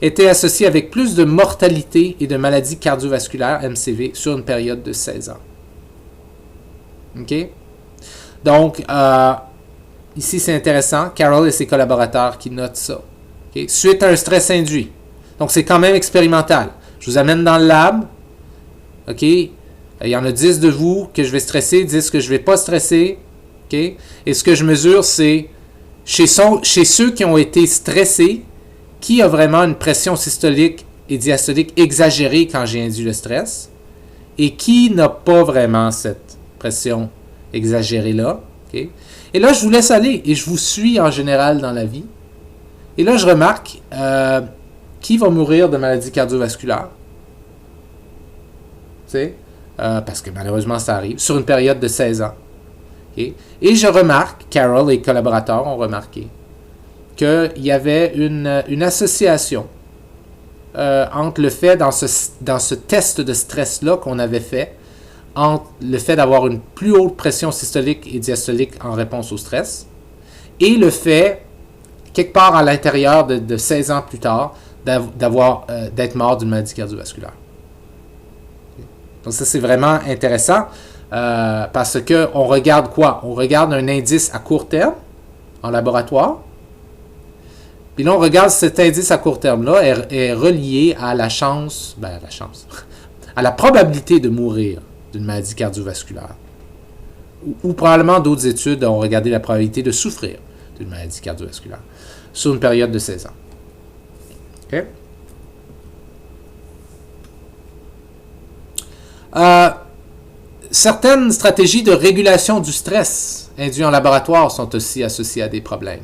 était associée avec plus de mortalité et de maladies cardiovasculaires, MCV, sur une période de 16 ans. OK? Donc, ici, c'est intéressant. Carroll et ses collaborateurs qui notent ça. Okay? Suite à un stress induit. Donc, c'est quand même expérimental. Je vous amène dans le lab. OK? Il y en a 10 de vous que je vais stresser, 10 que je ne vais pas stresser. OK? Et ce que je mesure, c'est chez ceux qui ont été stressés, qui a vraiment une pression systolique et diastolique exagérée quand j'ai induit le stress, et qui n'a pas vraiment cette pression exagéré là. Okay? Et là, je vous laisse aller et je vous suis en général dans la vie. Et là, je remarque qui va mourir de maladie cardiovasculaire. Parce que malheureusement, ça arrive, sur une période de 16 ans. Okay? Et je remarque, Carroll et les collaborateurs ont remarqué, qu'il y avait une association entre le fait, dans ce test de stress-là qu'on avait fait, entre le fait d'avoir une plus haute pression systolique et diastolique en réponse au stress et le fait, quelque part à l'intérieur de 16 ans plus tard, d'être mort d'une maladie cardiovasculaire. Donc ça, c'est vraiment intéressant parce qu'on regarde quoi? On regarde un indice à court terme en laboratoire. Puis là, on regarde cet indice à court terme-là est relié à à la probabilité de mourir d'une maladie cardiovasculaire. Ou probablement d'autres études ont regardé la probabilité de souffrir d'une maladie cardiovasculaire sur une période de 16 ans. OK? Certaines stratégies de régulation du stress induit en laboratoire sont aussi associées à des problèmes.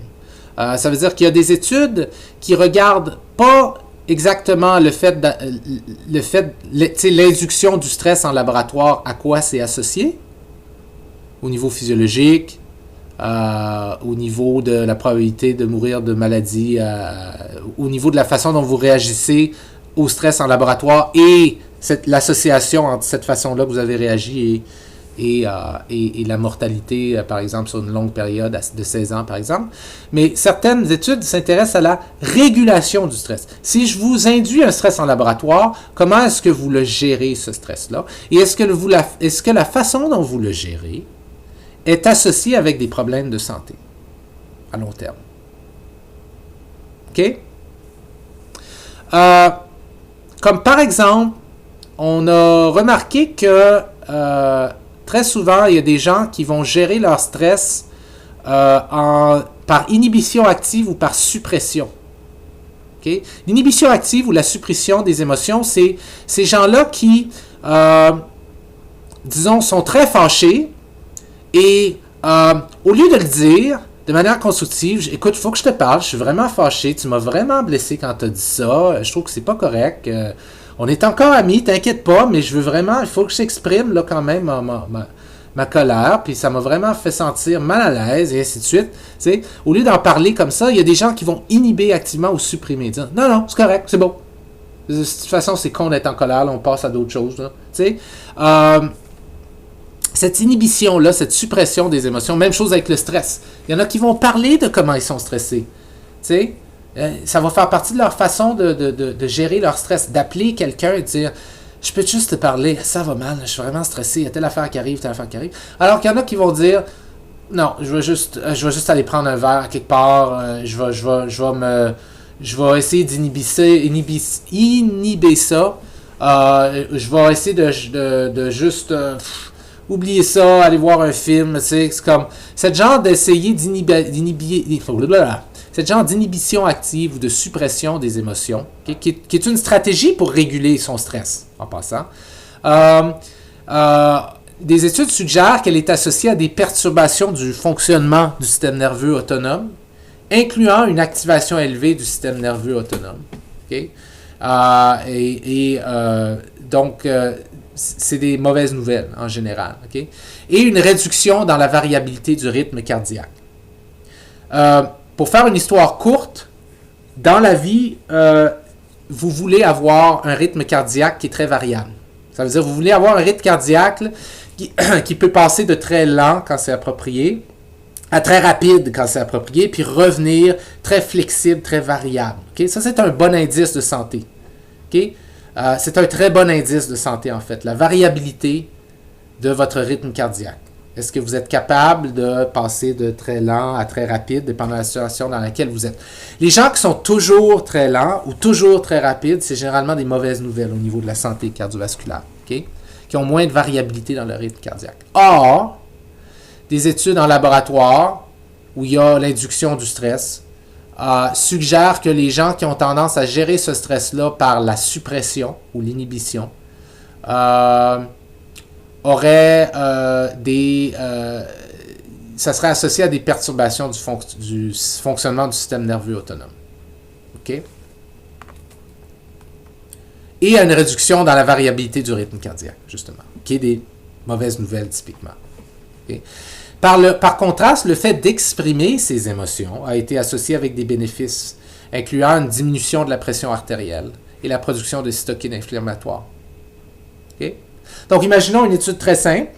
Ça veut dire qu'il y a des études qui regardent pas exactement l'induction du stress en laboratoire, à quoi c'est associé, au niveau physiologique, au niveau de la probabilité de mourir de maladie, au niveau de la façon dont vous réagissez au stress en laboratoire et l'association entre cette façon-là que vous avez réagi et la mortalité, par exemple, sur une longue période de 16 ans, par exemple. Mais certaines études s'intéressent à la régulation du stress. Si je vous induis un stress en laboratoire, comment est-ce que vous le gérez, ce stress-là? Et est-ce que la façon dont vous le gérez est associée avec des problèmes de santé à long terme? OK? Comme par exemple, on a remarqué que très souvent, il y a des gens qui vont gérer leur stress par inhibition active ou par suppression. Okay? L'inhibition active ou la suppression des émotions, c'est ces gens-là qui, disons, sont très fâchés et au lieu de le dire de manière constructive, écoute, il faut que je te parle, je suis vraiment fâché, tu m'as vraiment blessé quand tu as dit ça, je trouve que c'est pas correct, on est encore amis, t'inquiète pas, mais je veux vraiment, il faut que je t'exprime là quand même ma colère, puis ça m'a vraiment fait sentir mal à l'aise, et ainsi de suite. T'sais, au lieu d'en parler comme ça, il y a des gens qui vont inhiber activement ou supprimer, dire non, non, c'est correct, c'est bon. De toute façon, c'est con d'être en colère, là, on passe à d'autres choses. Cette inhibition-là, cette suppression des émotions, même chose avec le stress. Il y en a qui vont parler de comment ils sont stressés. Ça va faire partie de leur façon de gérer leur stress, d'appeler quelqu'un et de dire je peux juste te parler, ça va mal, je suis vraiment stressé, il y a telle affaire qui arrive, telle affaire qui arrive. Alors qu'il y en a qui vont dire non, je vais juste aller prendre un verre quelque part, je vais essayer d'inhiber ça. Je vais essayer de juste oublier ça, aller voir un film. C'est comme cette genre d'essayer cette genre d'inhibition active ou de suppression des émotions, okay, qui est une stratégie pour réguler son stress, en passant. Des études suggèrent qu'elle est associée à des perturbations du fonctionnement du système nerveux autonome, incluant une activation élevée du système nerveux autonome. Okay? Donc, c'est des mauvaises nouvelles en général. Okay? Et une réduction dans la variabilité du rythme cardiaque. Pour faire une histoire courte, dans la vie, vous voulez avoir un rythme cardiaque qui est très variable. Ça veut dire que vous voulez avoir un rythme cardiaque là, qui peut passer de très lent quand c'est approprié à très rapide quand c'est approprié, puis revenir très flexible, très variable. Okay? Ça, c'est un bon indice de santé. Okay? C'est un très bon indice de santé, en fait, la variabilité de votre rythme cardiaque. Est-ce que vous êtes capable de passer de très lent à très rapide, dépendant de la situation dans laquelle vous êtes? Les gens qui sont toujours très lents ou toujours très rapides, c'est généralement des mauvaises nouvelles au niveau de la santé cardiovasculaire, okay? Qui ont moins de variabilité dans leur rythme cardiaque. Or, des études en laboratoire où il y a l'induction du stress suggèrent que les gens qui ont tendance à gérer ce stress-là par la suppression ou l'inhibition auraient ça serait associé à des perturbations du fonctionnement du système nerveux autonome. OK? Et à une réduction dans la variabilité du rythme cardiaque, justement, qui est des mauvaises nouvelles typiquement. Okay? Par contraste, le fait d'exprimer ces émotions a été associé avec des bénéfices, incluant une diminution de la pression artérielle et la production de cytokines inflammatoires. Okay? Donc, imaginons une étude très simple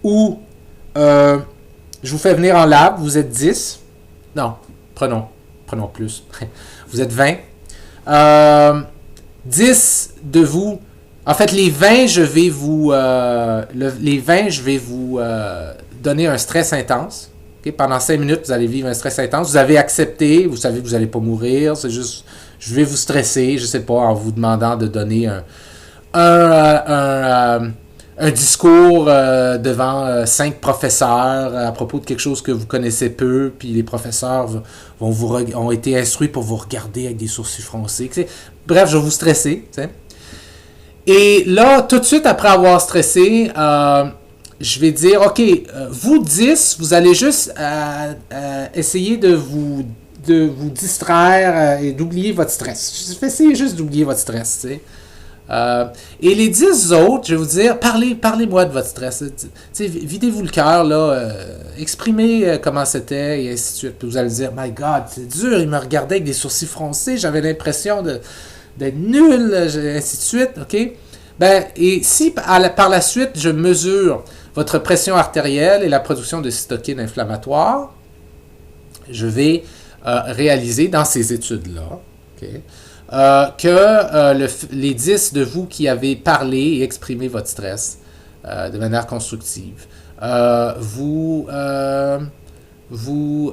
où je vous fais venir en lab, vous êtes 10. Non, prenons plus. Vous êtes 20. 10 de vous. En fait, les 20, je vais vous donner un stress intense. Okay? Pendant 5 minutes, vous allez vivre un stress intense. Vous avez accepté, vous savez que vous n'allez pas mourir. C'est juste, je vais vous stresser, je ne sais pas, en vous demandant de donner un discours devant 5 professeurs à propos de quelque chose que vous connaissez peu, puis les professeurs ont été instruits pour vous regarder avec des sourcils froncés. T'sais. Bref, je vais vous stresser. T'sais. Et là, tout de suite après avoir stressé, je vais dire, OK, vous 10, vous allez juste essayer de vous distraire et d'oublier votre stress. Essayez juste d'oublier votre stress. T'sais. Et les 10 autres, je vais vous dire, parlez-moi de votre stress. Videz-vous le cœur, là, exprimez comment c'était, et ainsi de suite. Puis vous allez dire, my God, c'est dur, il me regardait avec des sourcils froncés, j'avais l'impression d'être nul, ainsi de suite, OK? Et si par la suite, je mesure votre pression artérielle et la production de cytokines inflammatoires, je vais réaliser dans ces études-là, OK? Les 10 de vous qui avez parlé et exprimé votre stress de manière constructive, vous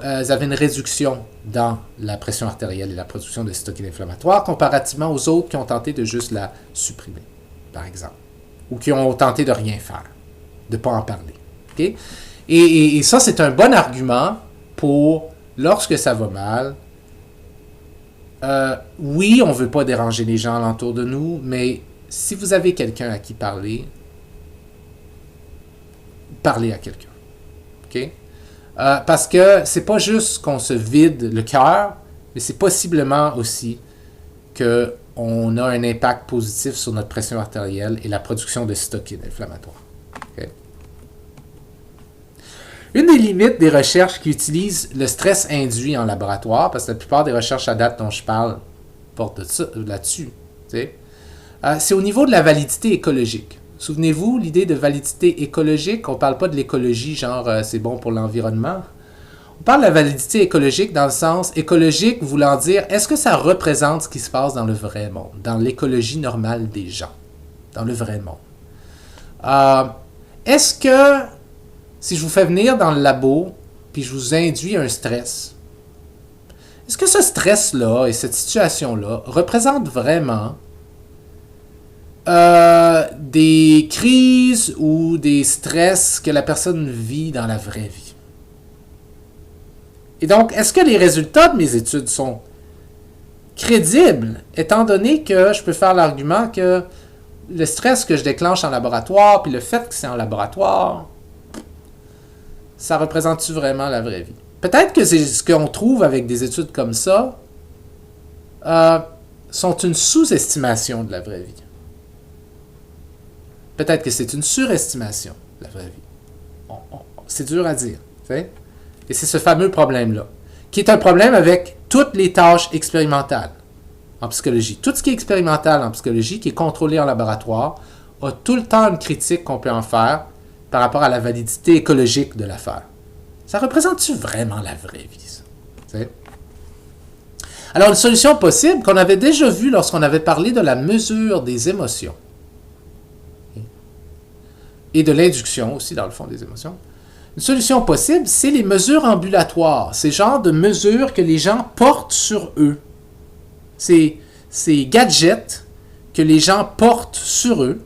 avez une réduction dans la pression artérielle et la production de cytokines inflammatoires comparativement aux autres qui ont tenté de juste la supprimer, par exemple, ou qui ont tenté de rien faire, de ne pas en parler. Okay? Et ça, c'est un bon argument pour, lorsque ça va mal, oui, on ne veut pas déranger les gens alentour de nous, mais si vous avez quelqu'un à qui parler, parlez à quelqu'un. OK? Parce que c'est pas juste qu'on se vide le cœur, mais c'est possiblement aussi qu'on a un impact positif sur notre pression artérielle et la production de cytokines inflammatoires. Okay? Une des limites des recherches qui utilisent le stress induit en laboratoire, parce que la plupart des recherches à date dont je parle portent là-dessus, c'est au niveau de la validité écologique. Souvenez-vous, l'idée de validité écologique, on ne parle pas de l'écologie, genre c'est bon pour l'environnement. On parle de la validité écologique dans le sens écologique voulant dire est-ce que ça représente ce qui se passe dans le vrai monde, dans l'écologie normale des gens, dans le vrai monde. Est-ce que si je vous fais venir dans le labo puis je vous induis un stress, est-ce que ce stress-là et cette situation-là représentent vraiment des crises ou des stress que la personne vit dans la vraie vie? Et donc, est-ce que les résultats de mes études sont crédibles, étant donné que je peux faire l'argument que le stress que je déclenche en laboratoire, puis le fait que c'est en laboratoire, ça représente-tu vraiment la vraie vie? Peut-être que c'est ce qu'on trouve avec des études comme ça sont une sous-estimation de la vraie vie. Peut-être que c'est une surestimation de la vraie vie. C'est dur à dire. T'sais? Et c'est ce fameux problème-là, qui est un problème avec toutes les tâches expérimentales en psychologie. Tout ce qui est expérimental en psychologie, qui est contrôlé en laboratoire, a tout le temps une critique qu'on peut en faire par rapport à la validité écologique de l'affaire. Ça représente-tu vraiment la vraie vie, ça? T'sais? Alors, une solution possible qu'on avait déjà vue lorsqu'on avait parlé de la mesure des émotions et de l'induction aussi, dans le fond, des émotions. Une solution possible, c'est les mesures ambulatoires. Ces genres de mesures que les gens portent sur eux. Ces gadgets que les gens portent sur eux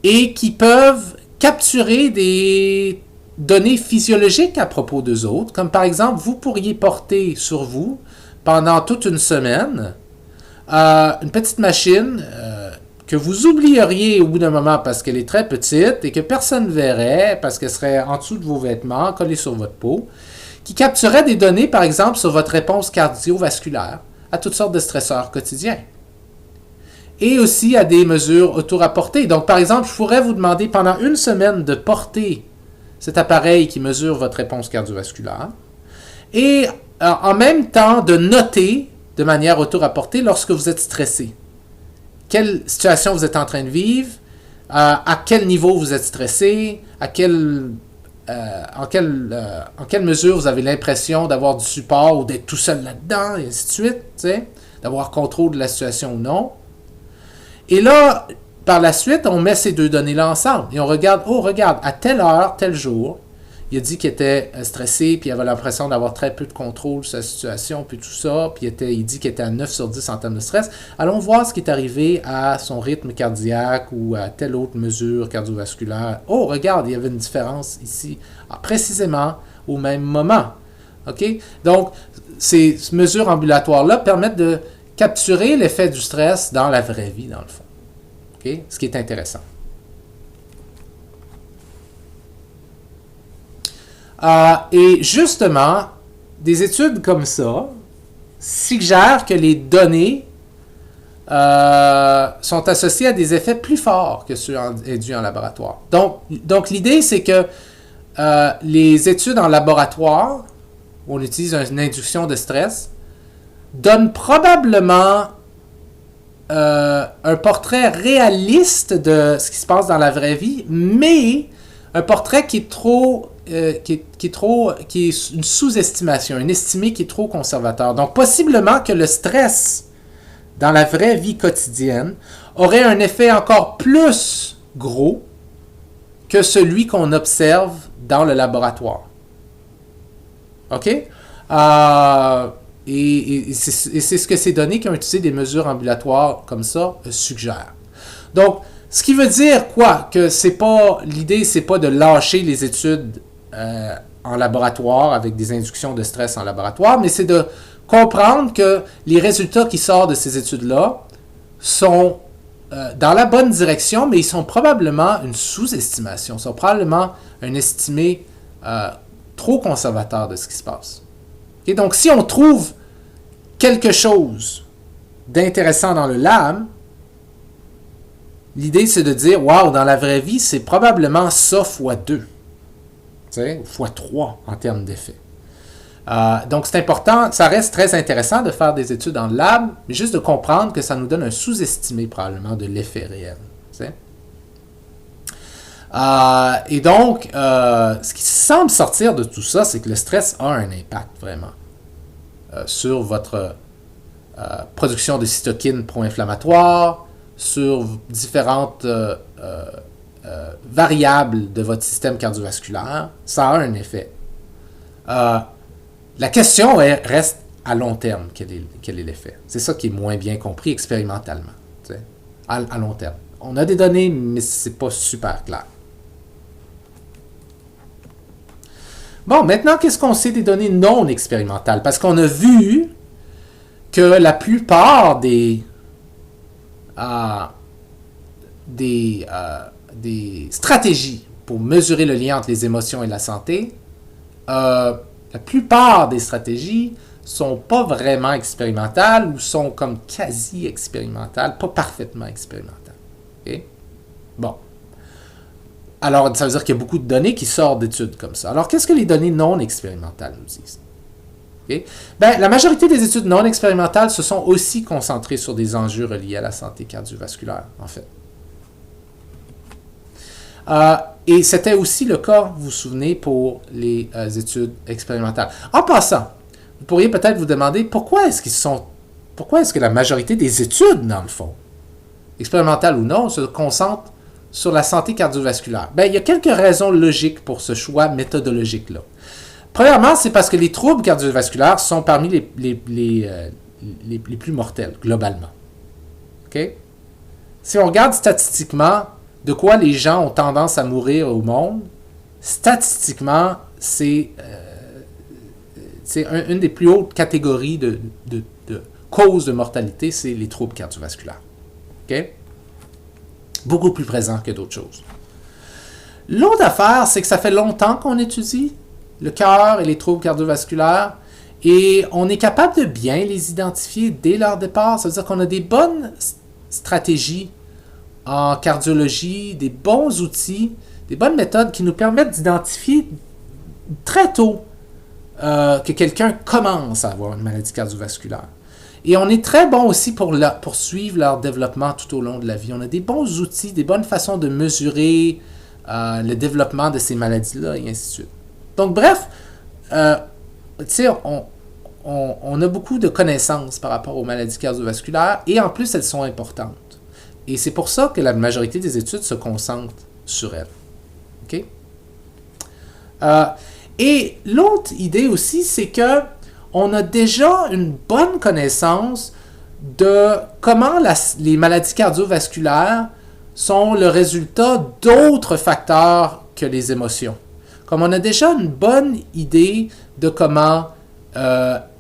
et qui peuvent capturer des données physiologiques à propos d'eux autres. Comme par exemple, vous pourriez porter sur vous, pendant toute une semaine, une petite machine que vous oublieriez au bout d'un moment parce qu'elle est très petite et que personne ne verrait parce qu'elle serait en dessous de vos vêtements, collée sur votre peau, qui capturerait des données, par exemple, sur votre réponse cardiovasculaire à toutes sortes de stresseurs quotidiens. Et aussi à des mesures auto-rapportées. Donc, par exemple, je pourrais vous demander pendant une semaine de porter cet appareil qui mesure votre réponse cardiovasculaire et en même temps de noter de manière auto-rapportée lorsque vous êtes stressé. Quelle situation vous êtes en train de vivre, à quel niveau vous êtes stressé, en quelle mesure vous avez l'impression d'avoir du support ou d'être tout seul là-dedans, et ainsi de suite, d'avoir contrôle de la situation ou non. Et là, par la suite, on met ces deux données-là ensemble et on regarde, regarde, à telle heure, tel jour, il a dit qu'il était stressé, puis il avait l'impression d'avoir très peu de contrôle sur sa situation, puis tout ça, puis il dit qu'il était à 9 sur 10 en termes de stress. Allons voir ce qui est arrivé à son rythme cardiaque ou à telle autre mesure cardiovasculaire. Oh, regarde, il y avait une différence ici, précisément au même moment. OK? Donc, ces mesures ambulatoires-là permettent de capturer l'effet du stress dans la vraie vie, dans le fond. OK? Ce qui est intéressant. Et justement, des études comme ça suggèrent que les données sont associées à des effets plus forts que ceux induits en laboratoire. Donc l'idée, c'est que les études en laboratoire, où on utilise une induction de stress, donnent probablement un portrait réaliste de ce qui se passe dans la vraie vie, mais un portrait qui est une sous-estimation, une estimée qui est trop conservateur. Donc, possiblement que le stress dans la vraie vie quotidienne aurait un effet encore plus gros que celui qu'on observe dans le laboratoire. OK? Et c'est ce que ces données qui ont utilisé des mesures ambulatoires comme ça suggèrent. Donc, Ce qui veut dire quoi? Que l'idée, c'est pas de lâcher les études en laboratoire avec des inductions de stress en laboratoire, mais c'est de comprendre que les résultats qui sortent de ces études-là sont dans la bonne direction, mais ils sont probablement une sous-estimation, sont probablement un estimé trop conservateur de ce qui se passe. Okay? Donc, si on trouve quelque chose d'intéressant dans le lab, l'idée, c'est de dire, wow, dans la vraie vie, c'est probablement ça fois 2, fois 3 en termes d'effet. Donc, c'est important, ça reste très intéressant de faire des études en lab, mais juste de comprendre que ça nous donne un sous-estimé probablement de l'effet réel. Et donc, ce qui semble sortir de tout ça, c'est que le stress a un impact vraiment sur votre production de cytokines pro-inflammatoires, sur différentes variables de votre système cardiovasculaire. Ça a un effet. La question reste à long terme, quel est l'effet. C'est ça qui est moins bien compris expérimentalement, à long terme. On a des données, mais c'est pas super clair. Bon, maintenant, qu'est-ce qu'on sait des données non expérimentales? Parce qu'on a vu que la plupart des stratégies pour mesurer le lien entre les émotions et la santé, la plupart des stratégies sont pas vraiment expérimentales ou sont comme quasi expérimentales, pas parfaitement expérimentales. Okay? Bon. Alors, ça veut dire qu'il y a beaucoup de données qui sortent d'études comme ça. Alors, qu'est-ce que les données non expérimentales nous disent? Okay? Ben, la majorité des études non expérimentales se sont aussi concentrées sur des enjeux reliés à la santé cardiovasculaire, en fait. Et c'était aussi le cas, vous vous souvenez, pour les études expérimentales. En passant, vous pourriez peut-être vous demander pourquoi est-ce que la majorité des études, dans le fond, expérimentales ou non, se concentrent sur la santé cardiovasculaire? Ben, il y a quelques raisons logiques pour ce choix méthodologique-là. Premièrement, c'est parce que les troubles cardiovasculaires sont parmi les plus mortels, globalement. Okay? Si on regarde statistiquement de quoi les gens ont tendance à mourir au monde, statistiquement, c'est une des plus hautes catégories de causes de mortalité, c'est les troubles cardiovasculaires. Okay? Beaucoup plus présents que d'autres choses. L'autre affaire, c'est que ça fait longtemps qu'on étudie le cœur et les troubles cardiovasculaires et on est capable de bien les identifier dès leur départ. Ça veut dire qu'on a des bonnes stratégies en cardiologie, des bons outils, des bonnes méthodes qui nous permettent d'identifier très tôt que quelqu'un commence à avoir une maladie cardiovasculaire. Et on est très bon aussi pour suivre leur développement tout au long de la vie. On a des bons outils, des bonnes façons de mesurer le développement de ces maladies-là, et ainsi de suite. Donc, bref, on a beaucoup de connaissances par rapport aux maladies cardiovasculaires, et en plus, elles sont importantes. Et c'est pour ça que la majorité des études se concentrent sur elles. OK? Et l'autre idée aussi, c'est que on a déjà une bonne connaissance de comment les maladies cardiovasculaires sont le résultat d'autres facteurs que les émotions. Comme on a déjà une bonne idée de comment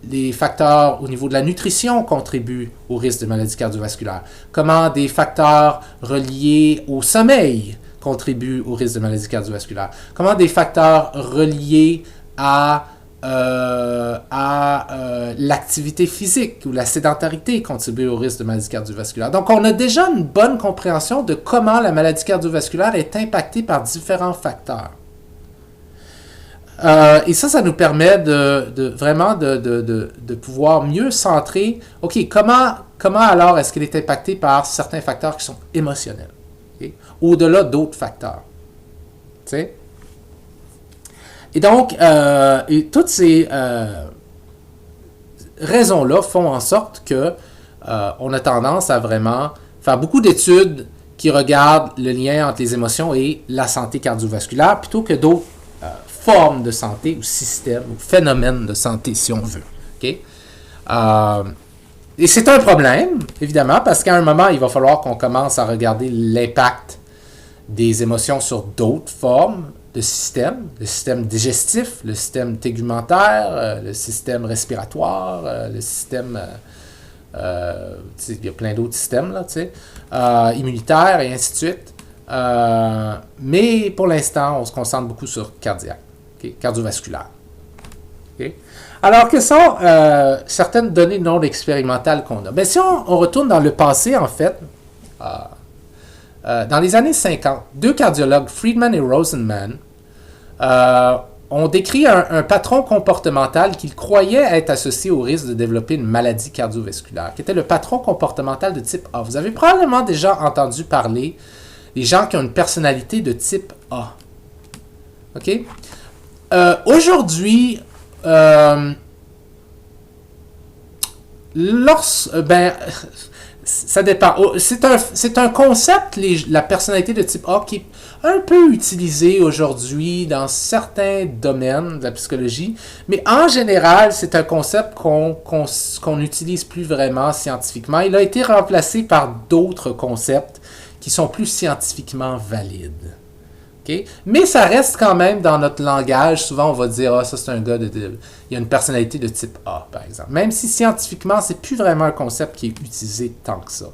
les facteurs au niveau de la nutrition contribuent au risque de maladies cardiovasculaires, comment des facteurs reliés au sommeil contribuent au risque de maladies cardiovasculaires, comment des facteurs reliés à l'activité physique ou la sédentarité contribuent au risque de maladies cardiovasculaires. Donc, on a déjà une bonne compréhension de comment la maladie cardiovasculaire est impactée par différents facteurs. Et ça nous permet vraiment de pouvoir mieux centrer, OK, comment alors est-ce qu'elle est impactée par certains facteurs qui sont émotionnels, okay, au-delà d'autres facteurs. Tu sais? Et donc, toutes ces raisons-là font en sorte que on a tendance à vraiment faire beaucoup d'études qui regardent le lien entre les émotions et la santé cardiovasculaire, plutôt que d'autres formes de santé ou systèmes ou phénomènes de santé, si on veut. Okay? Et c'est un problème, évidemment, parce qu'à un moment, il va falloir qu'on commence à regarder l'impact des émotions sur d'autres formes de systèmes, le système digestif, le système tégumentaire, le système respiratoire, le système... il y a plein d'autres systèmes, là, immunitaires et ainsi de suite. Mais pour l'instant, on se concentre beaucoup sur cardiaque, cardiovasculaire. Okay? Alors, quelles sont certaines données non expérimentales qu'on a? Bien, si on retourne dans le passé, en fait, dans les années 50, deux cardiologues, Friedman et Rosenman, ont décrit un patron comportemental qu'ils croyaient être associé au risque de développer une maladie cardiovasculaire, qui était le patron comportemental de type A. Vous avez probablement déjà entendu parler des gens qui ont une personnalité de type A. OK? Aujourd'hui, ça dépend. C'est un concept, la personnalité de type A, qui est un peu utilisé aujourd'hui dans certains domaines de la psychologie, mais en général, c'est un concept qu'on n'utilise plus vraiment scientifiquement. Il a été remplacé par d'autres concepts qui sont plus scientifiquement valides. Okay? Mais ça reste quand même dans notre langage. Souvent, on va dire, ah, ça c'est un gars il a une personnalité de type A, par exemple. Même si scientifiquement, c'est plus vraiment un concept qui est utilisé tant que ça.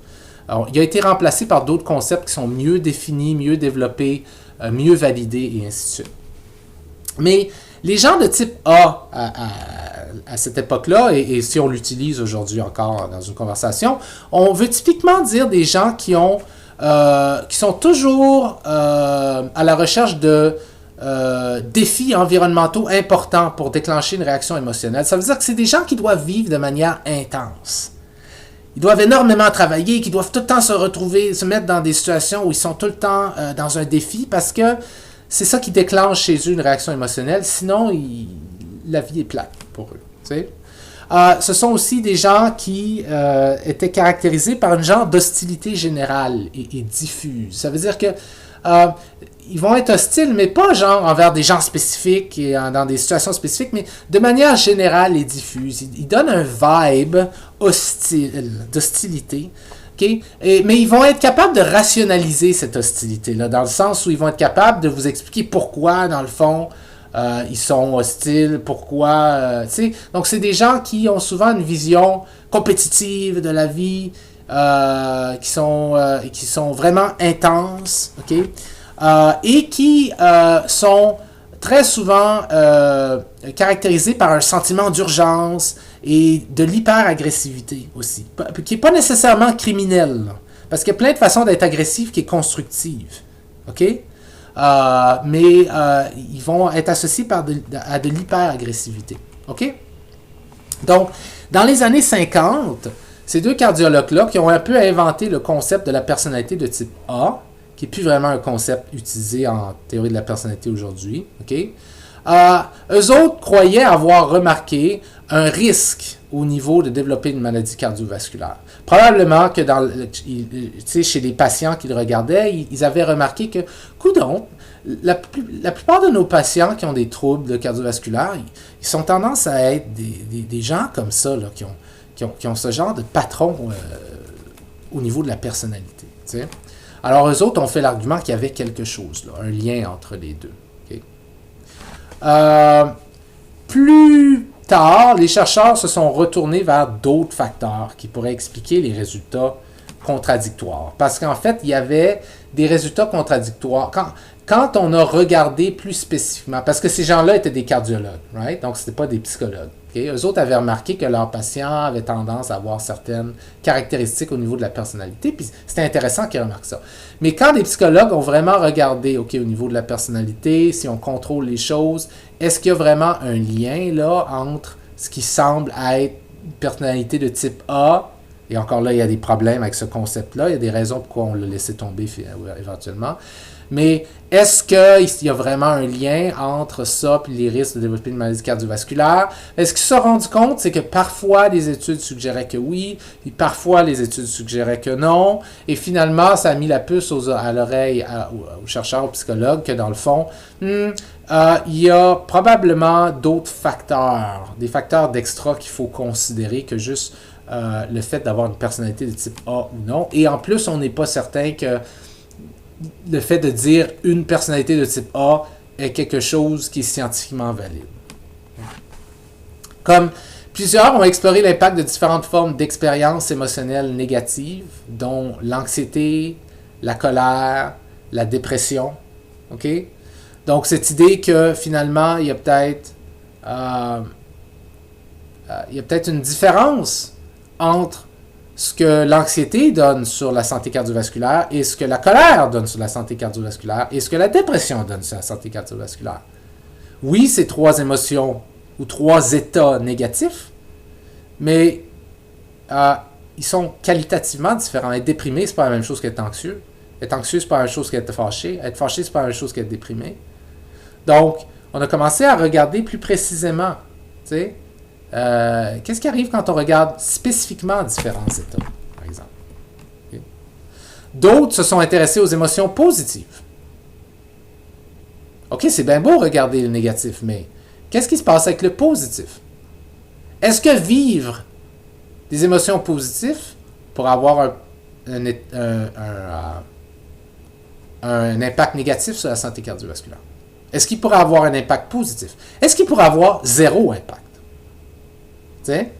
Alors, il a été remplacé par d'autres concepts qui sont mieux définis, mieux développés, mieux validés, et ainsi de suite. Mais les gens de type A, à cette époque-là, et si on l'utilise aujourd'hui encore dans une conversation, on veut typiquement dire des gens qui sont toujours à la recherche de défis environnementaux importants pour déclencher une réaction émotionnelle. Ça veut dire que c'est des gens qui doivent vivre de manière intense. Ils doivent énormément travailler, qui doivent tout le temps se mettre dans des situations où ils sont tout le temps dans un défi, parce que c'est ça qui déclenche chez eux une réaction émotionnelle. Sinon, la vie est plate pour eux. Tu sais? Ce sont aussi des gens qui étaient caractérisés par un genre d'hostilité générale et diffuse. Ça veut dire que ils vont être hostiles, mais pas genre envers des gens spécifiques et dans des situations spécifiques, mais de manière générale et diffuse. Ils donnent un vibe d'hostilité. Okay? Mais ils vont être capables de rationaliser cette hostilité-là, dans le sens où ils vont être capables de vous expliquer pourquoi, dans le fond, ils sont hostiles, pourquoi, donc c'est des gens qui ont souvent une vision compétitive de la vie, qui sont vraiment intenses, okay? Et qui sont très souvent caractérisés par un sentiment d'urgence et de l'hyper-agressivité aussi, qui n'est pas nécessairement criminel, parce qu'il y a plein de façons d'être agressif qui est constructive, ok? Mais ils vont être associés à de l'hyper-agressivité. OK? Donc, dans les années 50, ces deux cardiologues-là qui ont un peu inventé le concept de la personnalité de type A, qui n'est plus vraiment un concept utilisé en théorie de la personnalité aujourd'hui, OK? Eux autres croyaient avoir remarqué un risque au niveau de développer une maladie cardiovasculaire. Probablement que chez les patients qu'ils regardaient, ils avaient remarqué que, coudonc, la plupart de nos patients qui ont des troubles cardiovasculaires, ils sont tendance à être des gens comme ça, là, qui ont ce genre de patron au niveau de la personnalité. T'sais. Alors, eux autres ont fait l'argument qu'il y avait quelque chose, là, un lien entre les deux. Okay? Plus tard, les chercheurs se sont retournés vers d'autres facteurs qui pourraient expliquer les résultats contradictoires. Parce qu'en fait, il y avait des résultats contradictoires. Quand on a regardé plus spécifiquement, parce que ces gens-là étaient des cardiologues, right? Donc ce n'étaient pas des psychologues. Okay? Eux autres avaient remarqué que leurs patients avaient tendance à avoir certaines caractéristiques au niveau de la personnalité, puis c'était intéressant qu'ils remarquent ça. Mais quand des psychologues ont vraiment regardé, OK, au niveau de la personnalité, si on contrôle les choses, est-ce qu'il y a vraiment un lien là entre ce qui semble être une personnalité de type A, et encore là, il y a des problèmes avec ce concept-là, il y a des raisons pourquoi on l'a laissé tomber éventuellement. Mais est-ce qu'il y a vraiment un lien entre ça et les risques de développer une maladie cardiovasculaire? Ce qu'ils se sont rendus compte, c'est que parfois les études suggéraient que oui, puis parfois les études suggéraient que non. Et finalement, ça a mis la puce à l'oreille aux chercheurs, aux psychologues, que dans le fond, Il y a probablement d'autres facteurs, des facteurs d'extra qu'il faut considérer que juste le fait d'avoir une personnalité de type A ou non. Et en plus, on n'est pas certain que le fait de dire une personnalité de type A est quelque chose qui est scientifiquement valide. Comme plusieurs ont exploré l'impact de différentes formes d'expériences émotionnelles négatives, dont l'anxiété, la colère, la dépression. OK? Donc, cette idée que finalement, il y a peut-être une différence entre ce que l'anxiété donne sur la santé cardiovasculaire et ce que la colère donne sur la santé cardiovasculaire et ce que la dépression donne sur la santé cardiovasculaire. Oui, c'est 3 émotions ou 3 états négatifs, mais ils sont qualitativement différents. Être déprimé, c'est pas la même chose qu'être anxieux. Être anxieux, c'est pas la même chose qu'être fâché. Être fâché, c'est pas la même chose qu'être déprimé. Donc, on a commencé à regarder plus précisément, tu sais, qu'est-ce qui arrive quand on regarde spécifiquement différents états, par exemple. Okay. D'autres se sont intéressés aux émotions positives. OK, c'est bien beau regarder le négatif, mais qu'est-ce qui se passe avec le positif? Est-ce que vivre des émotions positives pour avoir un impact négatif sur la santé cardiovasculaire? Est-ce qu'il pourrait avoir un impact positif? Est-ce qu'il pourrait avoir 0 impact? Tu sais?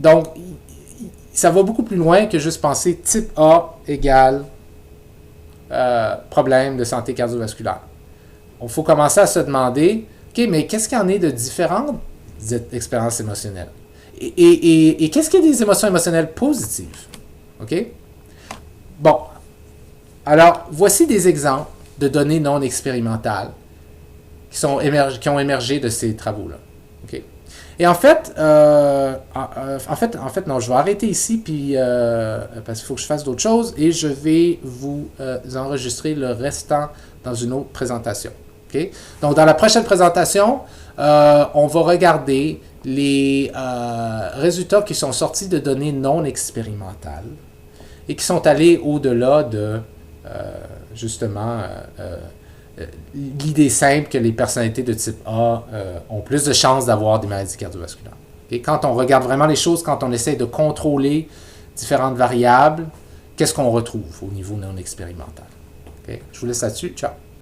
Donc, ça va beaucoup plus loin que juste penser type A égale problème de santé cardiovasculaire. Il faut commencer à se demander, OK, mais qu'est-ce qu'il y en est de différentes expériences émotionnelles? Et qu'est-ce qu'il y a des émotions émotionnelles positives? OK? Bon. Alors, voici des exemples de données non expérimentales qui ont émergé de ces travaux-là. OK? Et en fait, non, je vais arrêter ici puis, parce qu'il faut que je fasse d'autres choses et je vais vous enregistrer le restant dans une autre présentation. Okay? Donc, dans la prochaine présentation, on va regarder les résultats qui sont sortis de données non expérimentales et qui sont allés au-delà de, justement, l'idée simple que les personnalités de type A ont plus de chances d'avoir des maladies cardiovasculaires. Okay? Quand on regarde vraiment les choses, quand on essaie de contrôler différentes variables, qu'est-ce qu'on retrouve au niveau non expérimental? Okay? Je vous laisse là-dessus. Ciao!